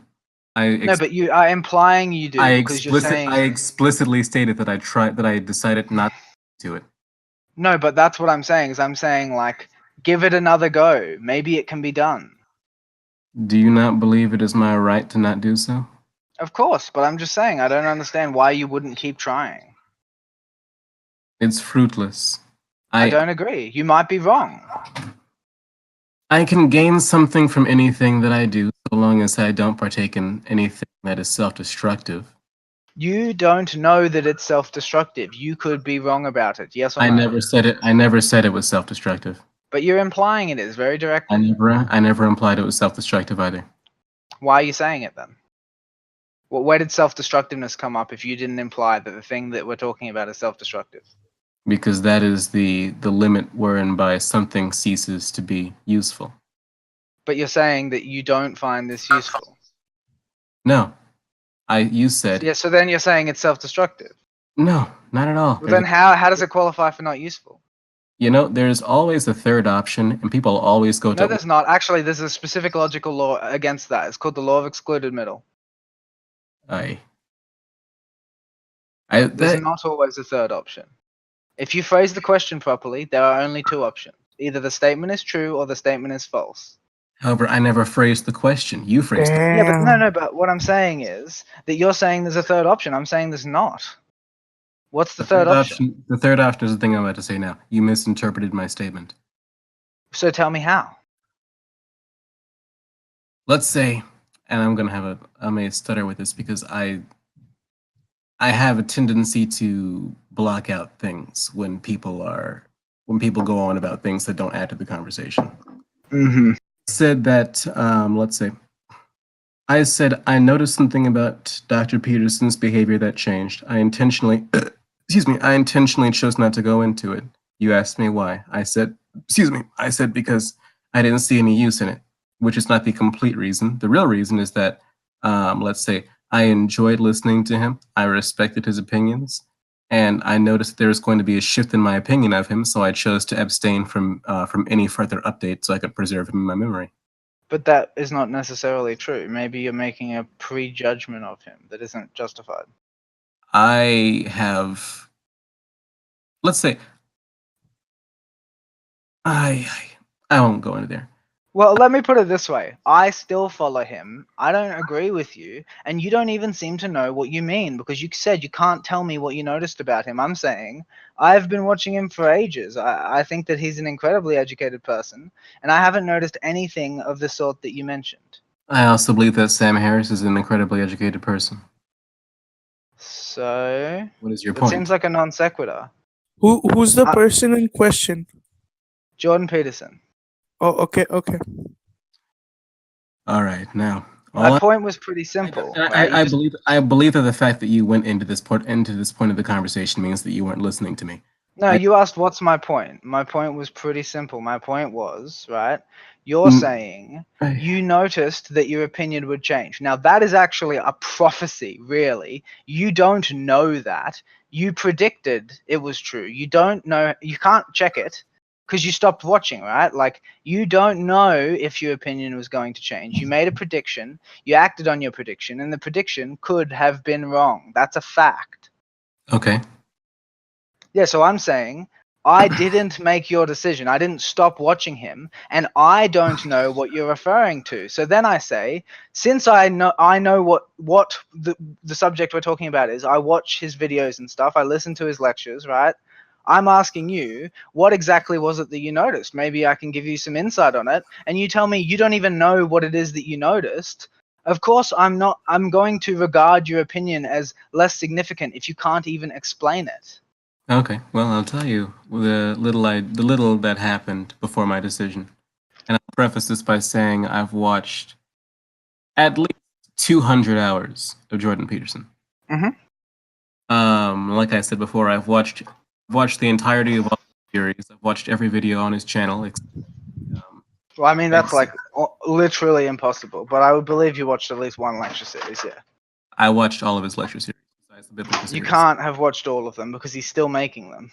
S6: No, but you are implying you do because you're saying.
S2: I explicitly stated that I decided not to do it.
S6: No, but that's what I'm saying. I'm saying give it another go. Maybe it can be done.
S2: Do you not believe it is my right to not do so?
S6: Of course, but I'm just saying I don't understand why you wouldn't keep trying.
S2: It's fruitless.
S6: I don't agree. You might be wrong.
S2: I can gain something from anything that I do, so long as I don't partake in anything that is self-destructive.
S6: You don't know that it's self-destructive. You could be wrong about it. Yes or no?
S2: I never said it. I never said it was self-destructive.
S6: But you're implying it is very directly.
S2: I never implied it was self-destructive either.
S6: Why are you saying it then? Well, where did self-destructiveness come up if you didn't imply that the thing that we're talking about is self-destructive?
S2: Because that is the limit whereby something ceases to be useful.
S6: But you're saying that you don't find this useful.
S2: No. You said...
S6: Yeah, so then you're saying it's self-destructive.
S2: No, not at all.
S6: Well, then how does it qualify for not useful?
S2: You know, there's always a third option, and people always go to...
S6: No, there's not. Actually, there's a specific logical law against that. It's called the law of excluded middle. There's not always a third option. If you phrase the question properly, there are only two options. Either the statement is true or the statement is false.
S2: However, I never phrased the question. You phrased it.
S6: Yeah, but no, but what I'm saying is that you're saying there's a third option. I'm saying there's not. What's the third option?
S2: The third option is the thing I'm about to say now. You misinterpreted my statement.
S6: So tell me how.
S2: Let's say, and I may stutter with this because I have a tendency to block out things when people go on about things that don't add to the conversation.
S6: Mm-hmm.
S2: said that, let's say, I said I noticed something about Dr. Peterson's behavior that changed. I intentionally, I intentionally chose not to go into it. You asked me why. I said because I didn't see any use in it, which is not the complete reason. The real reason is that, let's say, I enjoyed listening to him. I respected his opinions, and I noticed there was going to be a shift in my opinion of him, so I chose to abstain from any further updates so I could preserve him in my memory.
S6: But that is not necessarily true. Maybe you're making a prejudgment of him that isn't justified.
S2: I have, let's say, I won't go into there.
S6: Well, let me put it this way. I still follow him. I don't agree with you, and you don't even seem to know what you mean because you said you can't tell me what you noticed about him. I'm saying I've been watching him for ages. I think that he's an incredibly educated person, and I haven't noticed anything of the sort that you mentioned.
S2: I also believe that Sam Harris is an incredibly educated person.
S6: So,
S2: What is your
S6: it
S2: point?
S6: seems like a non sequitur.
S8: Who's the person in question?
S6: Jordan Peterson.
S8: Oh, okay.
S2: All right, now.
S6: My point was pretty simple.
S2: I believe that the fact that you went into this point of the conversation means that you weren't listening to me.
S6: No, you asked what's my point. My point was pretty simple. My point was, right, you're saying you noticed that your opinion would change. Now, that is actually a prophecy, really. You don't know that. You predicted it was true. You don't know. You can't check it because you stopped watching, right? Like, you don't know if your opinion was going to change. You made a prediction. You acted on your prediction, and the prediction could have been wrong. That's a fact.
S2: Okay.
S6: Yeah, so I'm saying I didn't make your decision. I didn't stop watching him, and I don't know what you're referring to. So then I say, since I know what the subject we're talking about is, I watch his videos and stuff. I listen to his lectures, right? I'm asking you, what exactly was it that you noticed? Maybe I can give you some insight on it, and you tell me you don't even know what it is that you noticed. Of course, I'm going to regard your opinion as less significant if you can't even explain it.
S2: Okay, well, I'll tell you the little that happened before my decision. And I'll preface this by saying I've watched at least 200 hours of Jordan Peterson. Like I said before, I've watched the entirety of all the series. I've watched every video on his channel.
S6: Well, I mean, that's like literally impossible, but I would believe you watched at least one lecture series, yeah.
S2: I watched all of his lecture series. The biblical series.
S6: You can't have watched all of them because he's still making them.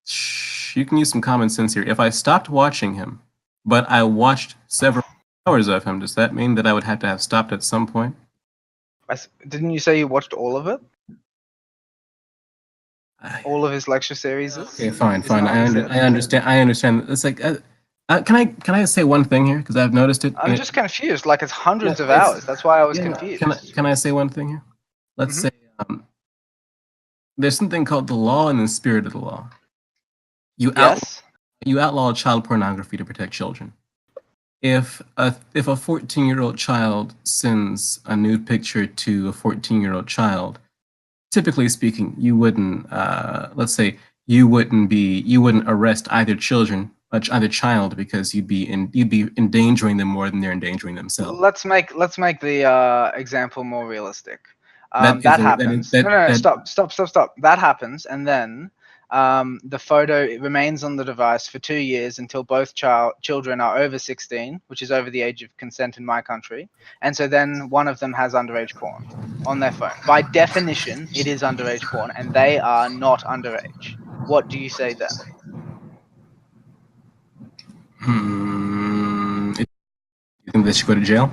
S2: Shh, you can use some common sense here. If I stopped watching him, but I watched several hours of him, does that mean that I would have to have stopped at some point?
S6: Didn't you say you watched all of it? All of his lecture series?
S2: Okay, fine. I understand. It's like, can I say one thing here? Because I've noticed it.
S6: I'm just confused. Like, it's hundreds of hours. That's why I was confused.
S2: Can I say one thing here? Let's say there's something called the law and the spirit of the law. You outlaw child pornography to protect children. If a 14-year-old child sends a nude picture to a 14-year-old child, typically speaking, you wouldn't let's say you wouldn't arrest either child because you'd be endangering them more than they're endangering themselves.
S6: Let's make the example more realistic. That happens. Stop. That happens, and then the photo remains on the device for 2 years until both children are over 16, which is over the age of consent in my country, and so then one of them has underage porn on their phone. By definition, it is underage porn, and they are not underage. What do you say then?
S2: You think they should go to jail?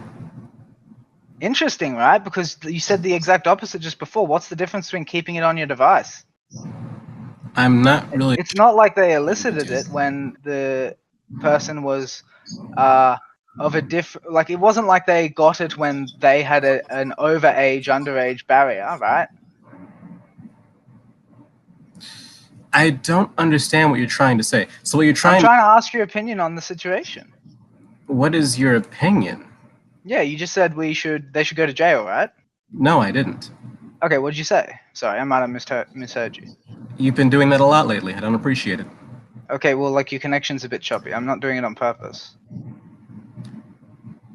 S6: Interesting, right? Because you said the exact opposite just before. What's the difference between keeping it on your device?
S2: I'm not really...
S6: It's not like they elicited it when the person was of a different... Like, it wasn't like they got it when they had an underage barrier, right?
S2: I don't understand what you're trying to say. So I'm
S6: trying to ask your opinion on the situation.
S2: What is your opinion?
S6: Yeah, you just said they should go to jail, right?
S2: No, I didn't.
S6: Okay, what did you say? Sorry, I might have misheard you.
S2: You've been doing that a lot lately. I don't appreciate it.
S6: Okay, well, like your connection's a bit choppy. I'm not doing it on purpose.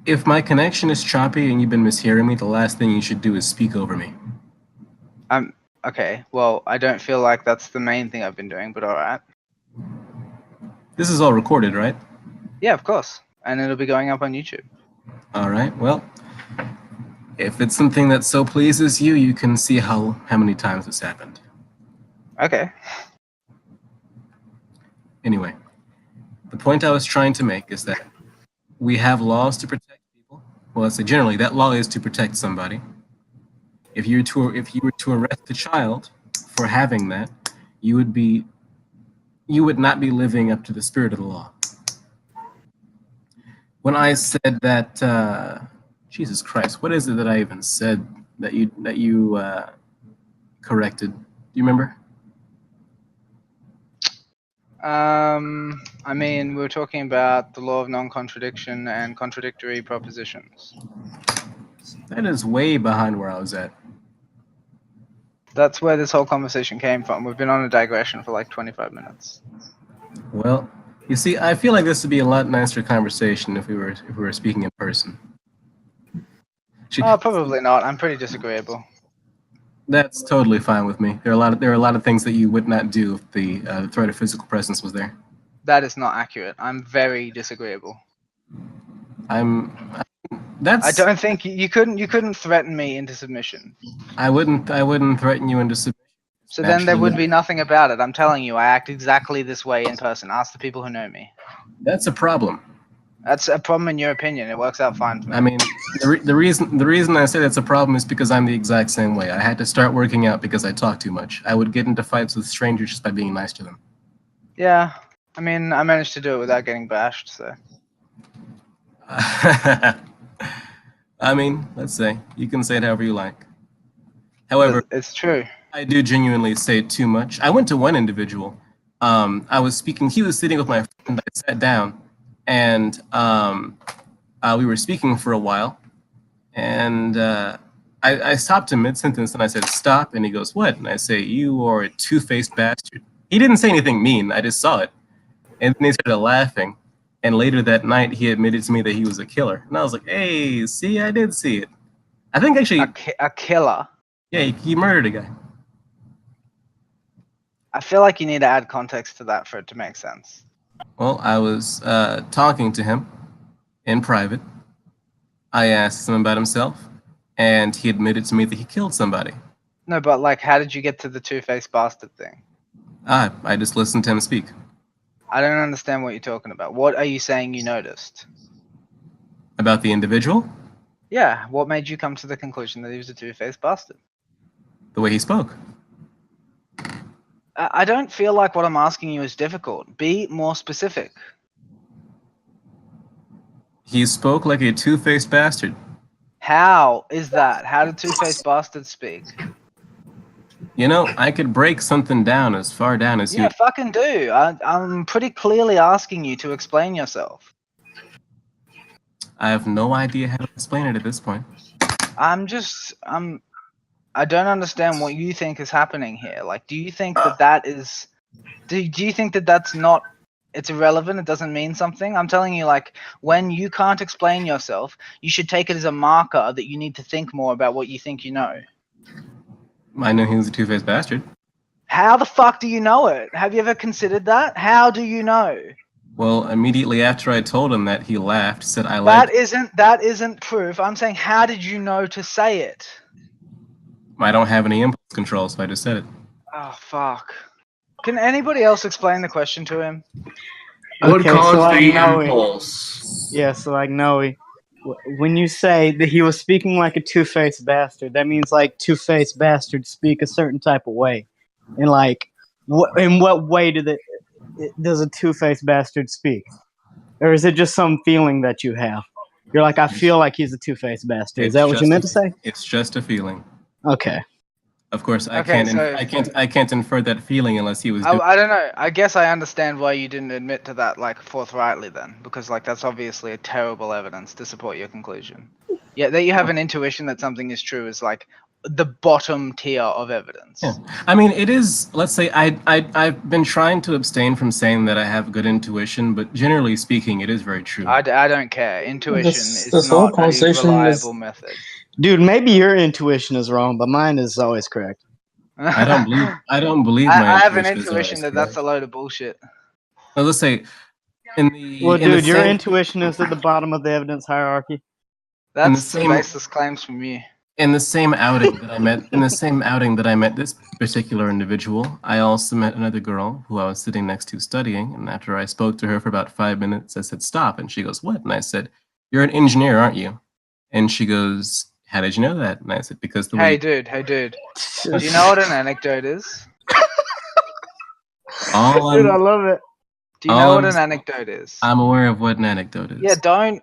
S2: If my connection is choppy and you've been mishearing me, the last thing you should do is speak over me.
S6: Okay, well, I don't feel like that's the main thing I've been doing, but alright.
S2: This is all recorded, right?
S6: Yeah, of course. And it'll be going up on YouTube.
S2: All right. Well, if it's something that so pleases you, you can see how many times this happened.
S6: Okay.
S2: Anyway, the point I was trying to make is that we have laws to protect people. Well, let's say generally that law is to protect somebody. If you were to arrest a child for having that, you would not be living up to the spirit of the law. When I said that, Jesus Christ, what is it that I even said that you corrected? Do you remember?
S6: I mean, we were talking about the law of non-contradiction and contradictory propositions.
S2: That is way behind where I was at.
S6: That's where this whole conversation came from. We've been on a digression for like 25 minutes.
S2: Well, you see, I feel like this would be a lot nicer conversation if we were speaking in person.
S6: Oh, probably not. I'm pretty disagreeable.
S2: That's totally fine with me. There are a lot of things that you would not do if the threat of physical presence was there.
S6: That is not accurate. I'm very disagreeable. I don't think you couldn't threaten me into submission.
S2: I wouldn't threaten you into submission.
S6: So then there would be nothing about it. I'm telling you, I act exactly this way in person. Ask the people who know me.
S2: That's a problem.
S6: That's a problem in your opinion. It works out fine for me.
S2: I mean, the reason I say that's a problem is because I'm the exact same way. I had to start working out because I talk too much. I would get into fights with strangers just by being nice to them.
S6: Yeah, I mean, I managed to do it without getting bashed, so.
S2: I mean, let's say you can say it however you like. However,
S6: it's true.
S2: I do genuinely say too much. I went to one individual. I was speaking. He was sitting with my friend. I sat down, and we were speaking for a while. And I stopped him mid-sentence, and I said, "Stop." And he goes, "What?" And I say, "You are a two-faced bastard." He didn't say anything mean. I just saw it, and then he started laughing. And later that night, he admitted to me that he was a killer. And I was like, "Hey, see, I did see it." I think actually
S6: a killer.
S2: Yeah, he murdered a guy.
S6: I feel like you need to add context to that for it to make sense.
S2: Well, I was talking to him in private. I asked him about himself, and he admitted to me that he killed somebody.
S6: No, but like, how did you get to the two-faced bastard thing?
S2: I just listened to him speak.
S6: I don't understand what you're talking about. What are you saying you noticed?
S2: About the individual?
S6: Yeah, what made you come to the conclusion that he was a two-faced bastard?
S2: The way he spoke.
S6: I don't feel like what I'm asking you is difficult. Be more specific.
S2: He spoke like a two-faced bastard.
S6: How is that? How do two-faced bastards speak?
S2: You know, I could break something down as far down as you.
S6: Yeah, fucking do. I'm pretty clearly asking you to explain yourself.
S2: I have no idea how to explain it at this point.
S6: I don't understand what you think is happening here. Like, do you think that is... Do you think that that's not... It's irrelevant, it doesn't mean something? I'm telling you, like, when you can't explain yourself, you should take it as a marker that you need to think more about what you think you know.
S2: I know he was a two-faced bastard.
S6: How the fuck do you know it? Have you ever considered that? How do you know?
S2: Well, immediately after I told him that, he laughed, said, "I like."
S6: That isn't proof. I'm saying, how did you know to say it?
S2: I don't have any impulse control, so I just said it.
S6: Oh, fuck. Can anybody else explain the question to him?
S3: What
S7: Okay,
S3: caused
S7: so like
S3: the
S7: Noe.
S3: impulse?
S7: Yeah, so like Noe, when you say that he was speaking like a two-faced bastard, that means like two-faced bastards speak a certain type of way. And like, in what way does a two-faced bastard speak? Or is it just some feeling that you have? You're like, I feel like he's a two-faced bastard. Is that what you meant to say?
S2: It's just a feeling.
S7: Okay.
S2: Of course, I
S6: Okay,
S2: can't infer that feeling unless he was doing.
S6: I don't know. I guess I understand why you didn't admit to that, like, forthrightly then. Because, like, that's obviously a terrible evidence to support your conclusion. Yeah, that you have an intuition that something is true is, like, the bottom tier of evidence.
S2: Yeah. I mean, it is, let's say, I've been trying to abstain from saying that I have good intuition, but generally speaking, it is very true.
S6: I don't care. Intuition is
S9: This whole
S6: not a
S9: conversation
S6: reliable
S9: is
S6: method.
S7: Dude, maybe your intuition is wrong, but mine is always correct.
S2: I don't believe my
S6: I have an
S2: intuition is
S6: intuition
S2: always
S6: that that's
S2: correct.
S6: a load of bullshit.
S2: Now, let's say, in the
S7: Well,
S2: in the
S7: dude, your
S2: same,
S7: intuition is at the bottom of the evidence hierarchy.
S2: in the
S6: That's some
S2: same
S6: baseless claims from you.
S2: in the same outing that I met this particular individual, I also met another girl who I was sitting next to studying, and after I spoke to her for about 5 minutes, I said, "Stop," and she goes, "What?" And I said, "You're an engineer, aren't you?" And she goes, "How did you know that?" And I said, "Because the way."
S6: Hey, dude. Do you know what an anecdote is?
S7: Dude, I love it.
S6: Do you know what an anecdote is?
S2: I'm aware of what an anecdote is.
S6: Yeah,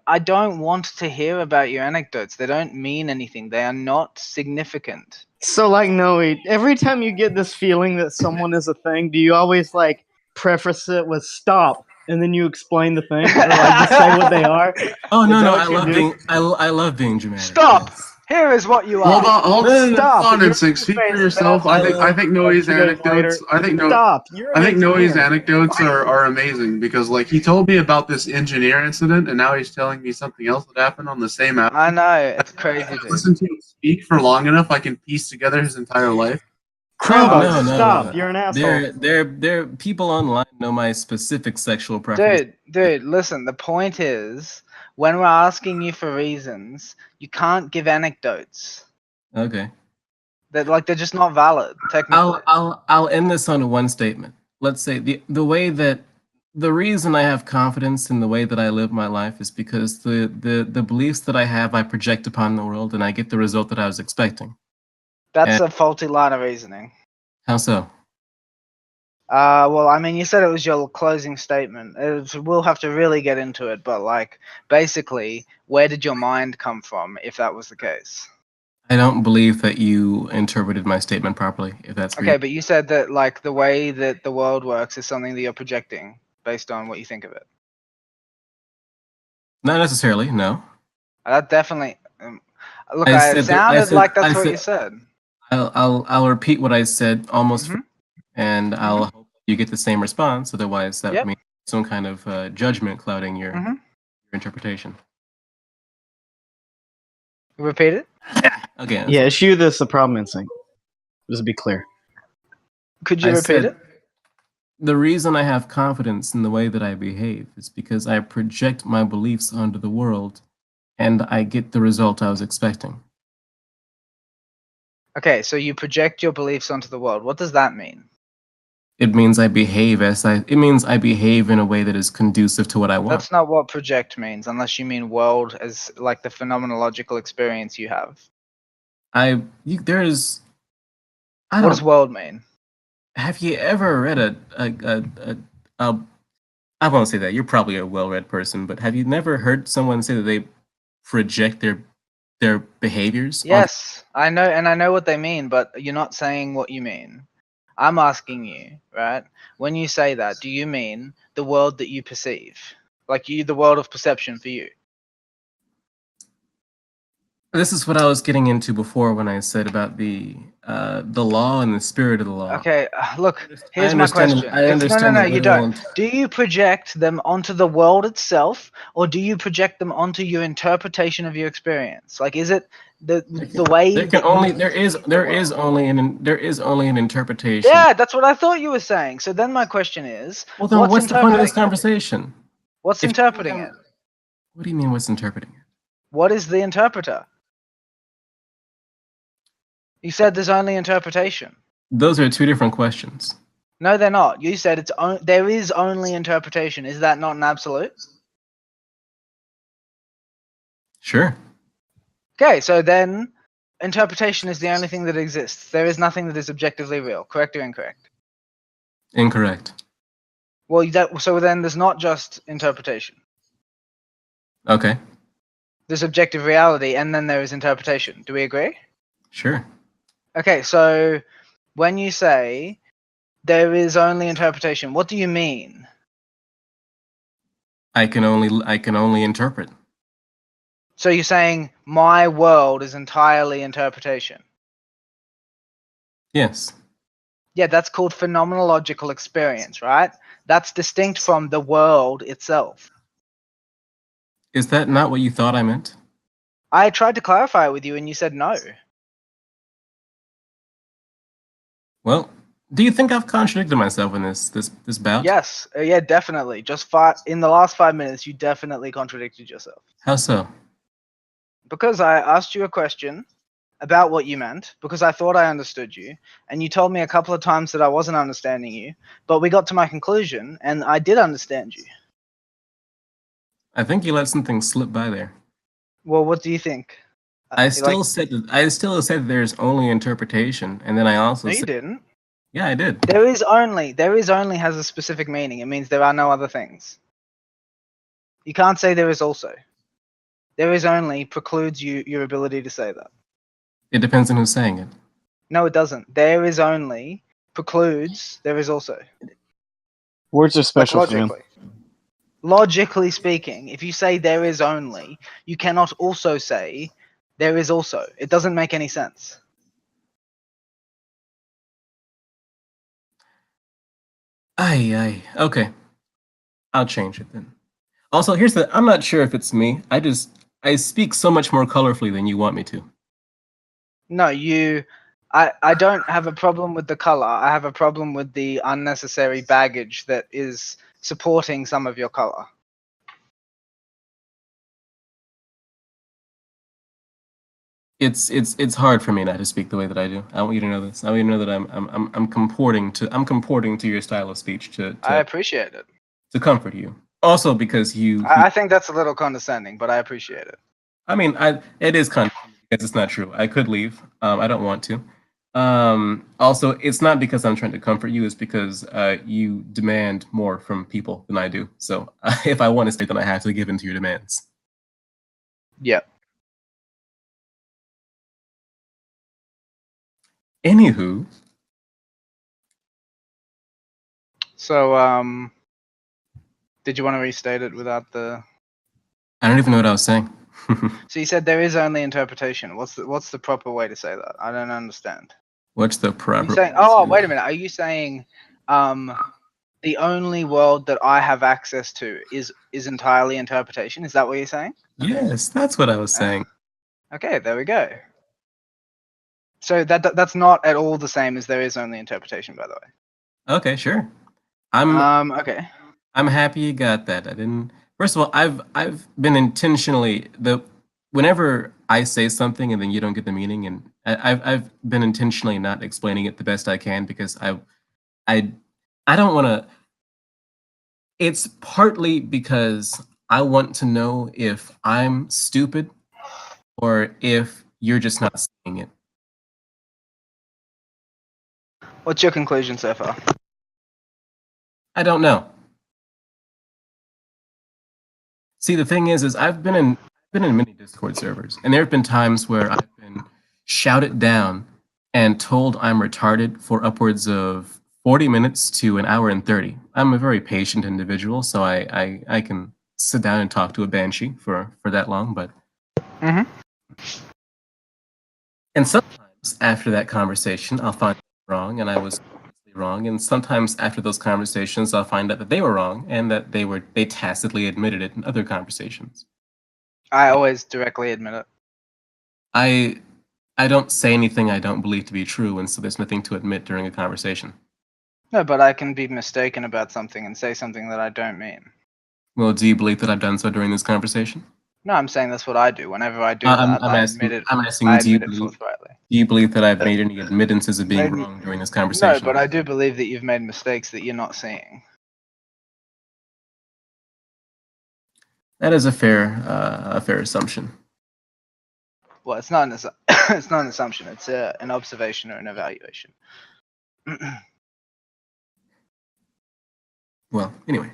S6: I don't want to hear about your anecdotes. They don't mean anything. They are not significant.
S7: So, like, Noe, every time you get this feeling that someone is a thing, do you always, like, preface it with stop, and then you explain the thing? Or, like, just say what they are?
S2: Oh
S7: Is
S2: no,
S7: that
S2: no,
S7: what
S2: I
S7: you
S2: love
S7: do?
S2: being I love being dramatic.
S6: Stop!
S2: Yes.
S6: Here is what you
S3: Hold
S6: are.
S3: on, hold
S7: No, stop.
S3: on,
S7: You're
S3: Instinct. Speak for
S7: two-faced
S3: yourself.
S7: bastard.
S3: I think Noe's
S7: 2 days later,
S3: anecdotes. I think
S7: stop. You're
S3: I
S7: an
S3: think Noe's
S7: engineer.
S3: anecdotes are amazing because like he told me about this engineer incident and now he's telling me something else that happened on the same app.
S6: I know, it's crazy, dude.
S3: Listen to him speak for long enough, I can piece together his entire life.
S7: Cranbo, stop. You're an asshole.
S2: There people online know my specific sexual preference.
S6: Dude, listen, the point is, when we're asking you for reasons, you can't give anecdotes.
S2: Okay.
S6: They're just not valid, technically.
S2: I'll end this on one statement. Let's say the way that the reason I have confidence in the way that I live my life is because the beliefs that I have I project upon the world and I get the result that I was expecting.
S6: That's a faulty line of reasoning.
S2: How so?
S6: Well, I mean, you said it was your closing statement. We'll have to really get into it, but like, basically, where did your mind come from if that was the case?
S2: I don't believe that you interpreted my statement properly, if that's
S6: Okay, but you said that like the way that the world works is something that you're projecting based on what you think of it.
S2: Not necessarily, no.
S6: That definitely. Look,
S2: I
S6: it
S2: said that- I
S6: sounded
S2: said-
S6: like that's
S2: I
S6: what
S2: said-
S6: you said.
S2: I'll repeat what I said almost,
S6: Mhm.
S2: and I'll hope you get the same response. Otherwise, that
S6: Yep.
S2: means some kind of judgment clouding your
S6: Mhm.
S2: interpretation.
S6: Repeat it.
S2: Okay.
S7: Yeah, it's you that's the problem, Instinct. Just to be clear.
S6: Could you
S2: I
S6: repeat
S2: said,
S6: it?
S2: The reason I have confidence in the way that I behave is because I project my beliefs onto the world, and I get the result I was expecting.
S6: Okay, so you project your beliefs onto the world. What does that mean?
S2: It means I behave it means I behave in a way that is conducive to what I want.
S6: That's not what project means, unless you mean world as like the phenomenological experience you have.
S2: What
S6: does world mean?
S2: Have you ever read I won't say that. You're probably a well-read person, but have you never heard someone say that they project their behaviors?
S6: Yes, I know, and I know what they mean, but you're not saying what you mean. I'm asking you, right? When you say that, do you mean the world that you perceive? Like the world of perception for you?
S2: This is what I was getting into before when I said about the law and the spirit of the law.
S6: Okay, look, here's my question. No, you don't. Do you project them onto the world itself, or do you project them onto your interpretation of your experience? Like, is it the way
S2: there is only an interpretation.
S6: Yeah, that's what I thought you were saying. So then my question is,
S2: well, then what's the point of this conversation?
S6: What's interpreting it?
S2: What do you mean, what's interpreting it?
S6: What is the interpreter? You said there's only interpretation.
S2: Those are two different questions.
S6: No, they're not. You said there is only interpretation. Is that not an absolute?
S2: Sure.
S6: Okay, so then interpretation is the only thing that exists. There is nothing that is objectively real. Correct or incorrect?
S2: Incorrect.
S6: Well, so then there's not just interpretation.
S2: Okay.
S6: There's objective reality, and then there is interpretation. Do we agree?
S2: Sure.
S6: Okay, so when you say there is only interpretation, what do you mean?
S2: I can only interpret.
S6: So you're saying my world is entirely interpretation?
S2: Yes.
S6: Yeah, that's called phenomenological experience, right? That's distinct from the world itself.
S2: Is that not what you thought I meant?
S6: I tried to clarify it with you and you said no.
S2: Well, do you think I've contradicted myself in this bout?
S6: Yes, yeah, definitely. In the last 5 minutes, you definitely contradicted yourself.
S2: How so?
S6: Because I asked you a question about what you meant, because I thought I understood you, and you told me a couple of times that I wasn't understanding you, but we got to my conclusion, and I did understand you.
S2: I think you let something slip by there.
S6: Well, what do you think?
S2: I still said there's only interpretation, and then I also
S6: No, you
S2: said,
S6: didn't.
S2: yeah, I did.
S6: There is only has a specific meaning. It means there are no other things. You can't say there is also. There is only precludes your ability to say that.
S2: It depends on who's saying it.
S6: No, it doesn't. There is only precludes there is also.
S7: Words are special for him.
S6: Logically. Logically speaking, if you say there is only, you cannot also say there is also. It doesn't make any sense.
S2: Aye. Okay. I'll change it then. Also, I'm not sure if it's me. I speak so much more colorfully than you want me to.
S6: No, I don't have a problem with the color. I have a problem with the unnecessary baggage that is supporting some of your color.
S2: It's hard for me not to speak the way that I do. I want you to know this. I want you to know that I'm comporting to your style of speech
S6: I appreciate it.
S2: to comfort you. Also because
S6: I think that's a little condescending, but I appreciate it.
S2: I mean, it is condescending because it's not true. I could leave. I don't want to. Also, it's not because I'm trying to comfort you. It's because you demand more from people than I do. So if I want to stay, then I have to give in to your demands.
S6: Yeah.
S2: Anywho.
S6: So, did you want to restate it without the?
S2: I don't even know what I was saying.
S6: So you said there is only interpretation. What's the proper way to say that? I don't understand.
S2: What's the proper?
S6: Wait a minute. Are you saying, the only world that I have access to is entirely interpretation? Is that what you're saying?
S2: Yes, that's what I was saying.
S6: Okay, there we go. So that's not at all the same as there is only interpretation, by the way.
S2: Okay, sure.
S6: Okay.
S2: I'm happy you got that. I didn't. First of all, I've been intentionally whenever I say something and then you don't get the meaning, and I've been intentionally not explaining it the best I can because I don't want to. It's partly because I want to know if I'm stupid or if you're just not seeing it.
S6: What's your conclusion so far?
S2: I don't know. See, the thing is I've been in many Discord servers, and there have been times where I've been shouted down and told I'm retarded for upwards of 40 minutes to an hour and 30. I'm a very patient individual, so I can sit down and talk to a banshee for that long, but
S6: Mm-hmm.
S2: And sometimes after that conversation, I'll find wrong, and I was wrong. And sometimes after those conversations, I'll find out that they were wrong and that they tacitly admitted it in other conversations.
S6: I always directly admit it.
S2: I don't say anything I don't believe to be true, and so there's nothing to admit during a conversation.
S6: No, but I can be mistaken about something and say something that I don't mean.
S2: Well, do you believe that I've done so during this conversation?
S6: No, I'm saying that's what I do. Whenever I do that, I admit it.
S2: I'm asking,
S6: I
S2: do
S6: admit it forthrightly.
S2: Do you believe that I've made any admittances of being wrong during this conversation?
S6: No, but I do believe that you've made mistakes that you're not seeing.
S2: That is a fair assumption.
S6: Well, it's not it's not an assumption. It's an observation or an evaluation.
S2: Well, anyway.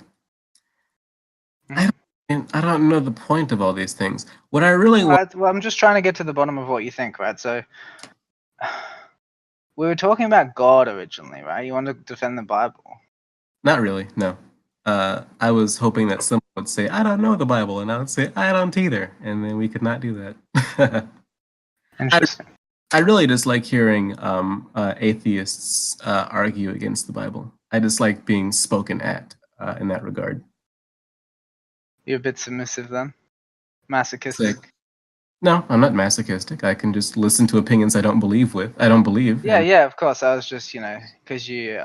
S2: I don't know the point of all these things. What I really want...
S6: Well, I'm just trying to get to the bottom of what you think, right? So, we were talking about God originally, right? You want to defend the Bible? Not
S2: really, no. I was hoping that someone would say, I don't know the Bible, and I would say, I don't either, and then we could not do that.
S6: Interesting.
S2: I really just like hearing atheists argue against the Bible. I just like being spoken at in that regard.
S6: You're a bit submissive then,
S2: It's
S6: masochistic.
S2: like, no, I'm not masochistic. I can just listen to opinions I don't believe.
S6: Yeah,
S2: And
S6: yeah, of course. I was just, because you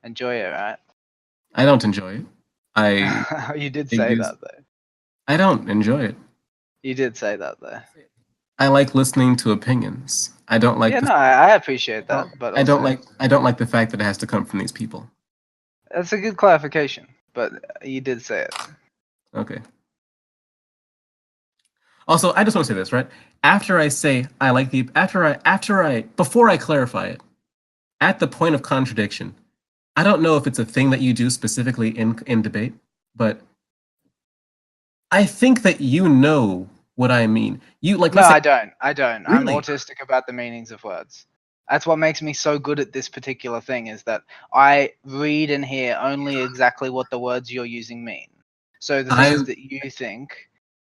S6: enjoy it, right?
S2: I don't enjoy it.
S6: You did
S2: it
S6: say
S2: gives-
S6: that though.
S2: I don't enjoy it.
S6: You did say that though.
S2: I like listening to opinions. I don't like.
S6: Yeah, no, I appreciate that, but
S2: I don't
S6: also,
S2: like. I don't like the fact that it has to come from these people.
S6: that's a good clarification. But you did say it.
S2: Okay. Also, I just want to say this, right? After I say I like the before I clarify it, at the point of contradiction, I don't know if it's a thing that you do specifically in debate, but I think that you know what I mean. You like.
S6: No,
S2: Let's say,
S6: I don't. I'm
S2: Really?
S6: autistic about the meanings of words. That's what makes me so good at this particular thing, is that I read and hear only exactly what the words you're using mean. So the things that you think,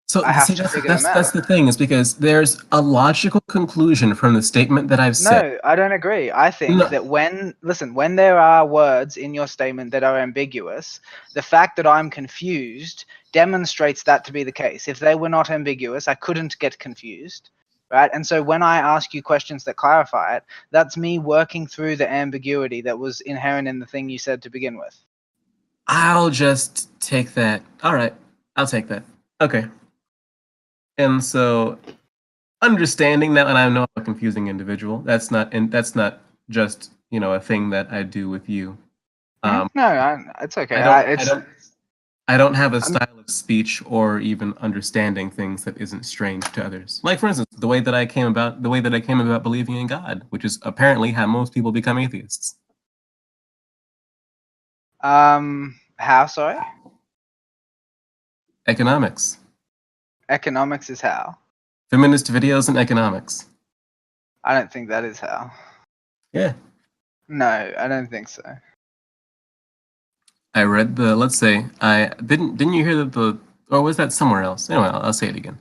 S2: So
S6: I have
S2: see,
S6: to
S2: that's
S6: figure them out.
S2: the thing, is because there's a logical conclusion from the statement that I've said.
S6: No, I don't agree. I think
S2: No.
S6: that when there are words in your statement that are ambiguous, the fact that I'm confused demonstrates that to be the case. If they were not ambiguous, I couldn't get confused, right? And so when I ask you questions that clarify it, that's me working through the ambiguity that was inherent in the thing you said to begin with.
S2: I'll just take that. All right, I'll take that. Okay. And so, understanding that, and I know I'm a confusing individual. That's not just a thing that I do with you.
S6: No, it's okay.
S2: I don't have a style of speech or even understanding things that isn't strange to others. Like, for instance, the way that I came about believing in God, which is apparently how most people become atheists.
S6: How? Sorry.
S2: Economics,
S6: Economics is how.
S2: feminist videos, and economics.
S6: I don't think that is how.
S2: Yeah.
S6: No, I don't think so.
S2: I read the. Let's say I didn't you hear that or was that somewhere else? Anyway, I'll say it again.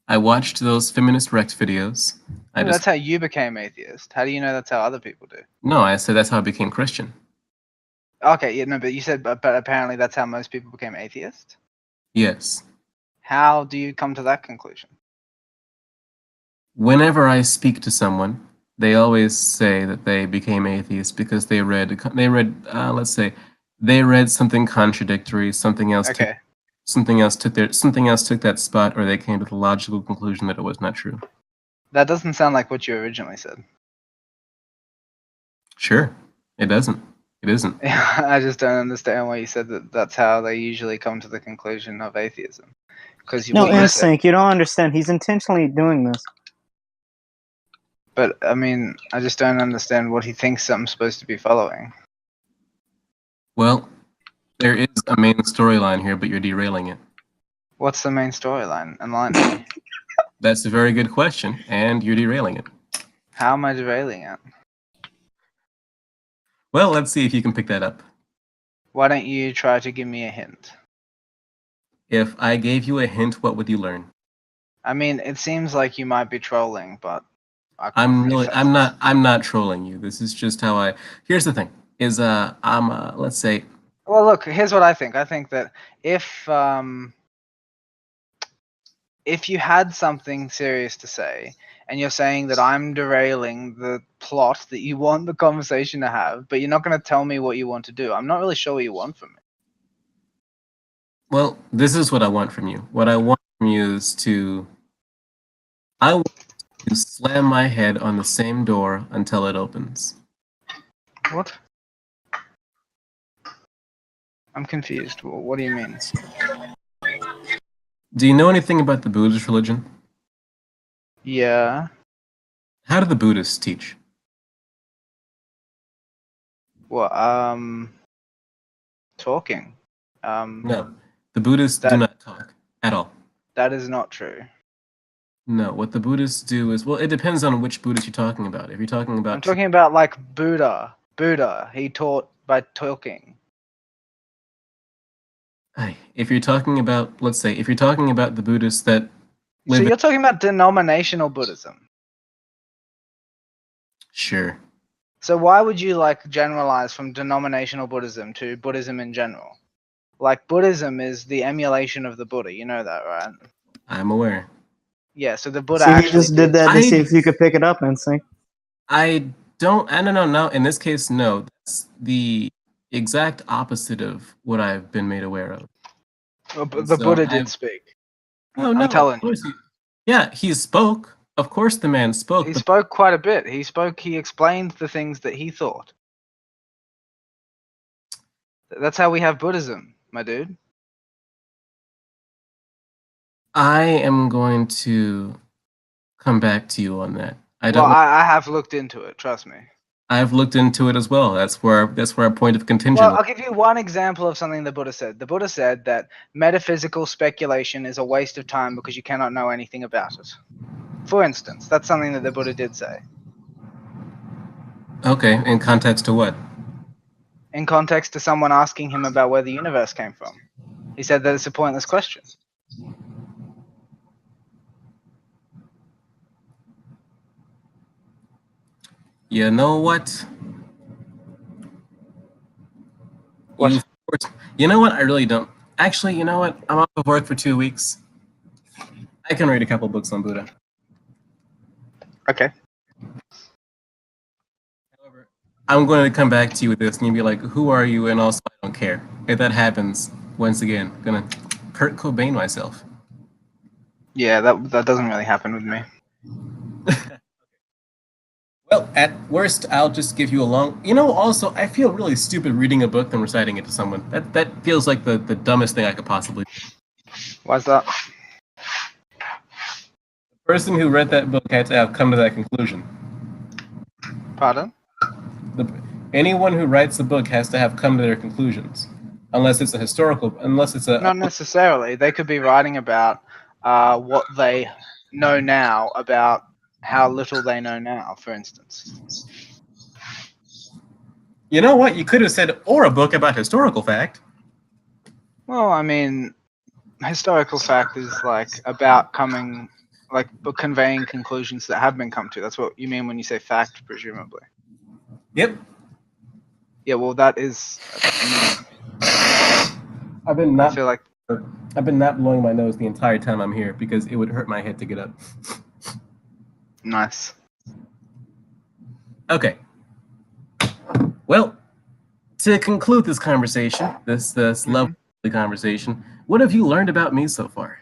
S2: I watched those feminist wrecked videos.
S6: That's how you became atheist. How do you know that's how other people do?
S2: No, I said that's how I became Christian.
S6: Okay, yeah, no, but you said, but apparently that's how most people became atheist.
S2: Yes.
S6: How do you come to that conclusion?
S2: Whenever I speak to someone, they always say that they became atheist because they read let's say they read something contradictory, something else
S6: Okay.
S2: took that spot, or they came to the logical conclusion that it was not true.
S6: That doesn't sound like what you originally said.
S2: Sure, it doesn't. It isn't.
S6: I just don't understand why you said that. That's how they usually come to the conclusion of atheism. Because
S7: No, Instinct, you don't understand. He's intentionally doing this.
S6: But I mean, I just don't understand what he thinks I'm supposed to be following.
S2: Well, there is a main storyline here, but you're derailing it.
S6: What's the main storyline? Enlighten me.
S2: That's a very good question, and you're derailing it.
S6: How am I derailing it?
S2: Well, let's see if you can pick that up.
S6: Why don't you try to give me a hint?
S2: If I gave you a hint, what would you learn?
S6: I mean, it seems like you might be trolling, but
S2: I'm not trolling you. This is just how I. Here's the thing: is let's say.
S6: Well, look. Here's what I think. I think that if you had something serious to say, and you're saying that I'm derailing the plot that you want the conversation to have, but you're not going to tell me what you want to do, I'm not really sure what you want from me.
S2: Well, this is what I want from you. What I want from you is I want to slam my head on the same door until it opens.
S6: What? I'm confused. What do you mean?
S2: Do you know anything about the Buddhist religion?
S6: Yeah.
S2: How do the Buddhists teach?
S6: Well, talking.
S2: No, the Buddhists do not talk at all.
S6: That is not true.
S2: No, what the Buddhists do is, well, it depends on which Buddhist you're talking about. If you're talking about...
S6: I'm talking about like Buddha. Buddha, he taught by talking.
S2: If you're talking about, let's say, if you're talking about the Buddhists that live...
S6: So you're talking about denominational Buddhism?
S2: Sure.
S6: So why would you like generalize from denominational Buddhism to Buddhism in general? Like Buddhism is the emulation of the Buddha, you know that, right?
S2: I'm aware.
S6: Yeah, so the Buddha
S7: See, you
S6: actually
S7: just did that to
S2: I-
S7: see if you could pick it up, Instinct.
S2: I don't know. No, in this case, no. That's the exact opposite of what I've been made aware of.
S6: Well, but
S2: And
S6: the
S2: so
S6: Buddha did
S2: I've-
S6: speak.
S2: Oh,
S6: I'm
S2: no,
S6: telling
S2: of course yeah, he spoke. Of course the man spoke,
S6: He
S2: but
S6: spoke quite a bit. He explained the things that he thought. That's how we have Buddhism, my dude.
S2: I am going to come back to you on that. I
S6: Well,
S2: don't know.
S6: I have looked into it, trust me.
S2: I've looked into it as well. That's where our point of contention
S6: Well,
S2: lies.
S6: I'll give you one example of something the Buddha said. The Buddha said that metaphysical speculation is a waste of time because you cannot know anything about it. For instance, that's something that the Buddha did say.
S2: Okay, in context to what?
S6: In context to someone asking him about where the universe came from. He said that it's a pointless question.
S2: You know what?
S6: What?
S2: You know what? I really don't. Actually, you know what? I'm off of work for 2 weeks. I can read a couple books on Buddha.
S6: Okay.
S2: However, I'm going to come back to you with this, and you'll be like, "Who are you?" And also, I don't care. If that happens, once again, I'm gonna Kurt Cobain myself.
S6: Yeah, that doesn't really happen with me.
S2: Well, at worst, I'll just give you a long. You know, also, I feel really stupid reading a book and reciting it to someone. That feels like the dumbest thing I could possibly do.
S6: Why's that?
S2: The person who read that book had to have come to that conclusion.
S6: Pardon?
S2: Anyone who writes the book has to have come to their conclusions, unless it's a.
S6: Not necessarily. They could be writing about what they know now about how little they know now, for instance.
S2: You know what? You could have said, or a book about historical fact.
S6: Well, I mean, historical fact is like about conveying conclusions that have been come to. That's what you mean when you say fact, presumably.
S2: Yep.
S6: Yeah, well, that is.
S2: I've been
S6: I feel like
S2: not blowing my nose the entire time I'm here because it would hurt my head to get up.
S6: nice.
S2: Okay. Well, to conclude this conversation, this lovely conversation, what have you learned about me so far?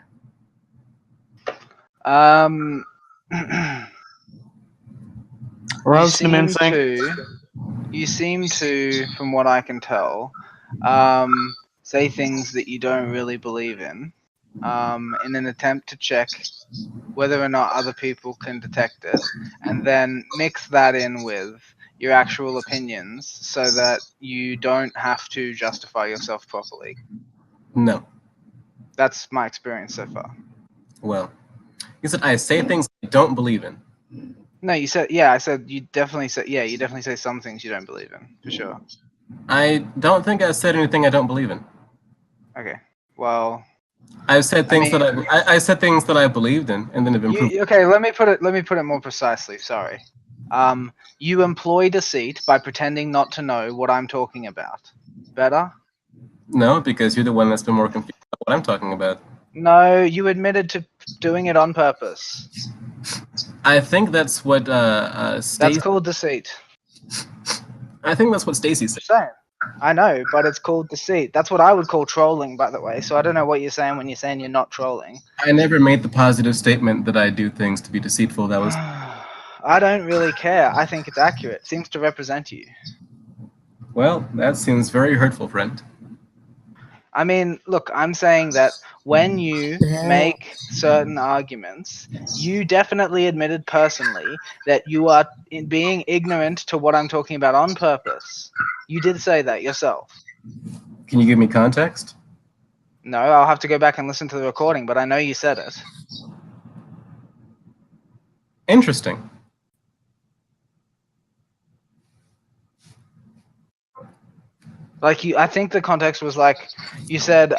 S7: Roast him, Instinct.
S6: You seem to, from what I can tell, say things that you don't really believe in an attempt to check whether or not other people can detect it, and then mix that in with your actual opinions so that you don't have to justify yourself properly.
S2: No.
S6: That's my experience so far.
S2: Well, you said I say things I don't believe in.
S6: No, you said, yeah, I said you definitely say some things you don't believe in, for sure.
S2: I don't think I said anything I don't believe in.
S6: Okay, well...
S2: I've said things I said things that I believed in and then have improved.
S6: Okay, let me put it more precisely, sorry. You employ deceit by pretending not to know what I'm talking about. Better?
S2: No, because you're the one that's been more confused about what I'm talking about.
S6: No, you admitted to doing it on purpose.
S2: I think that's what
S6: That's called deceit.
S2: I think that's what Stacy said.
S6: Same. I know, but it's called deceit. That's what I would call trolling, by the way. So I don't know what you're saying when you're saying you're not trolling.
S2: I never made the positive statement that I do things to be deceitful. That was.
S6: I don't really care. I think it's accurate. It seems to represent you.
S2: Well, that seems very hurtful, friend.
S6: I mean, look, I'm saying that when you make certain arguments, you definitely admitted personally that you are being ignorant to what I'm talking about on purpose. You did say that yourself.
S2: Can you give me context?
S6: No, I'll have to go back and listen to the recording, but I know you said it.
S2: Interesting.
S6: I think the context was like, you said,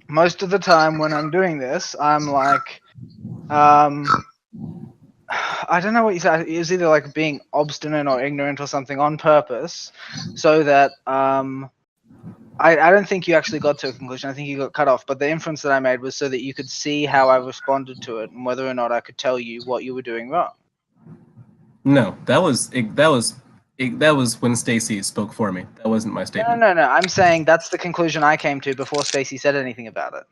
S6: most of the time when I'm doing this, I'm like, I don't know what you said. It was either like being obstinate or ignorant or something on purpose, so that I don't think you actually got to a conclusion. I think you got cut off. But the inference that I made was so that you could see how I responded to it and whether or not I could tell you what you were doing wrong.
S2: No, that was when Stacy spoke for me. That wasn't my
S6: No,
S2: statement.
S6: no, no. I'm saying that's the conclusion I came to before Stacy said anything about it.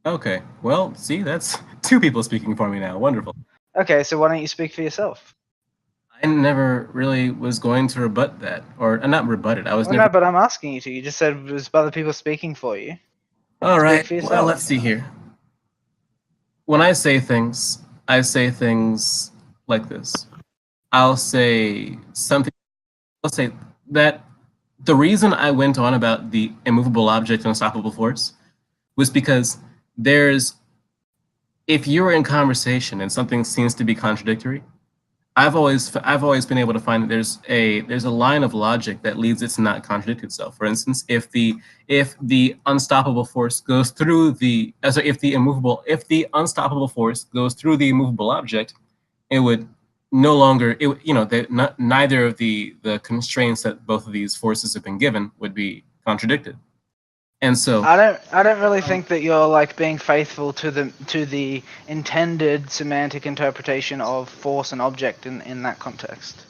S2: Okay. Well, see, that's two people speaking for me now. Wonderful.
S6: Okay, so why don't you speak for yourself?
S2: I never really was going to rebut that, or not rebut it. I was
S6: Well,
S2: never.
S6: no, but I'm asking you to. You just said it was other people speaking for you.
S2: All right.
S6: for
S2: Well,
S6: yourself.
S2: let's see here. When I say things like this. I'll say something. I'll say that the reason I went on about the immovable object and unstoppable force was because if you're in conversation and something seems to be contradictory, I've always been able to find that there's a line of logic that leads it to not contradict itself. For instance, if the unstoppable force goes through if the unstoppable force goes through the immovable object, it would no longer neither of the constraints that both of these forces have been given would be contradicted. And so
S6: I don't really think that you're like being faithful to the intended semantic interpretation of force and object in that context.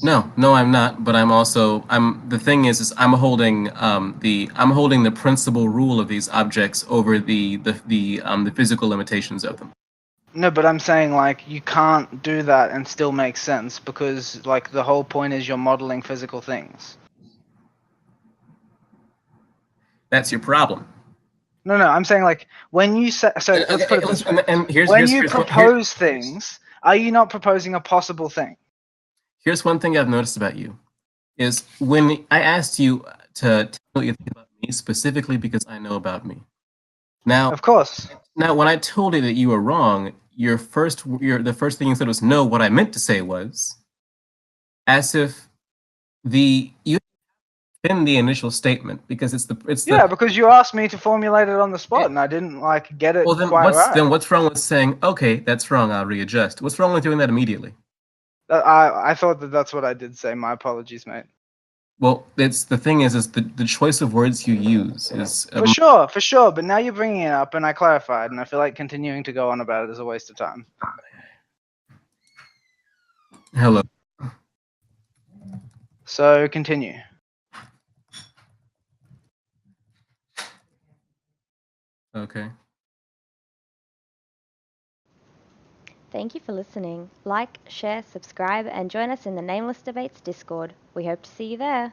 S2: no, I'm not. But the thing is I'm holding the principal rule of these objects over the physical limitations of them.
S6: No, but I'm saying like you can't do that and still make sense because like the whole point is you're modeling physical things.
S2: That's your problem.
S6: No, I'm saying like when you say so. Let's put it this way: when you propose things, are you not proposing a possible thing?
S2: Here's one thing I've noticed about you, is when I asked you to tell what you think about me specifically because I know about me. Now,
S6: Of course.
S2: Now, when I told you that you were wrong, the first thing you said was no. What I meant to say was, as if you in the initial statement because it's
S6: because you asked me to formulate it on the spot and I didn't like get it right.
S2: Then what's wrong with saying okay, that's wrong, I'll readjust? What's wrong with doing that immediately?
S6: I thought that's what I did say. My apologies, mate.
S2: Well, the thing is the choice of words you use is
S6: for sure. But now you're bringing it up, and I clarified, and I feel like continuing to go on about it is a waste of time.
S2: Hello.
S6: So continue.
S2: Okay.
S1: Thank you for listening. Like, share, subscribe, and join us in the Nameless Debates Discord. We hope to see you there.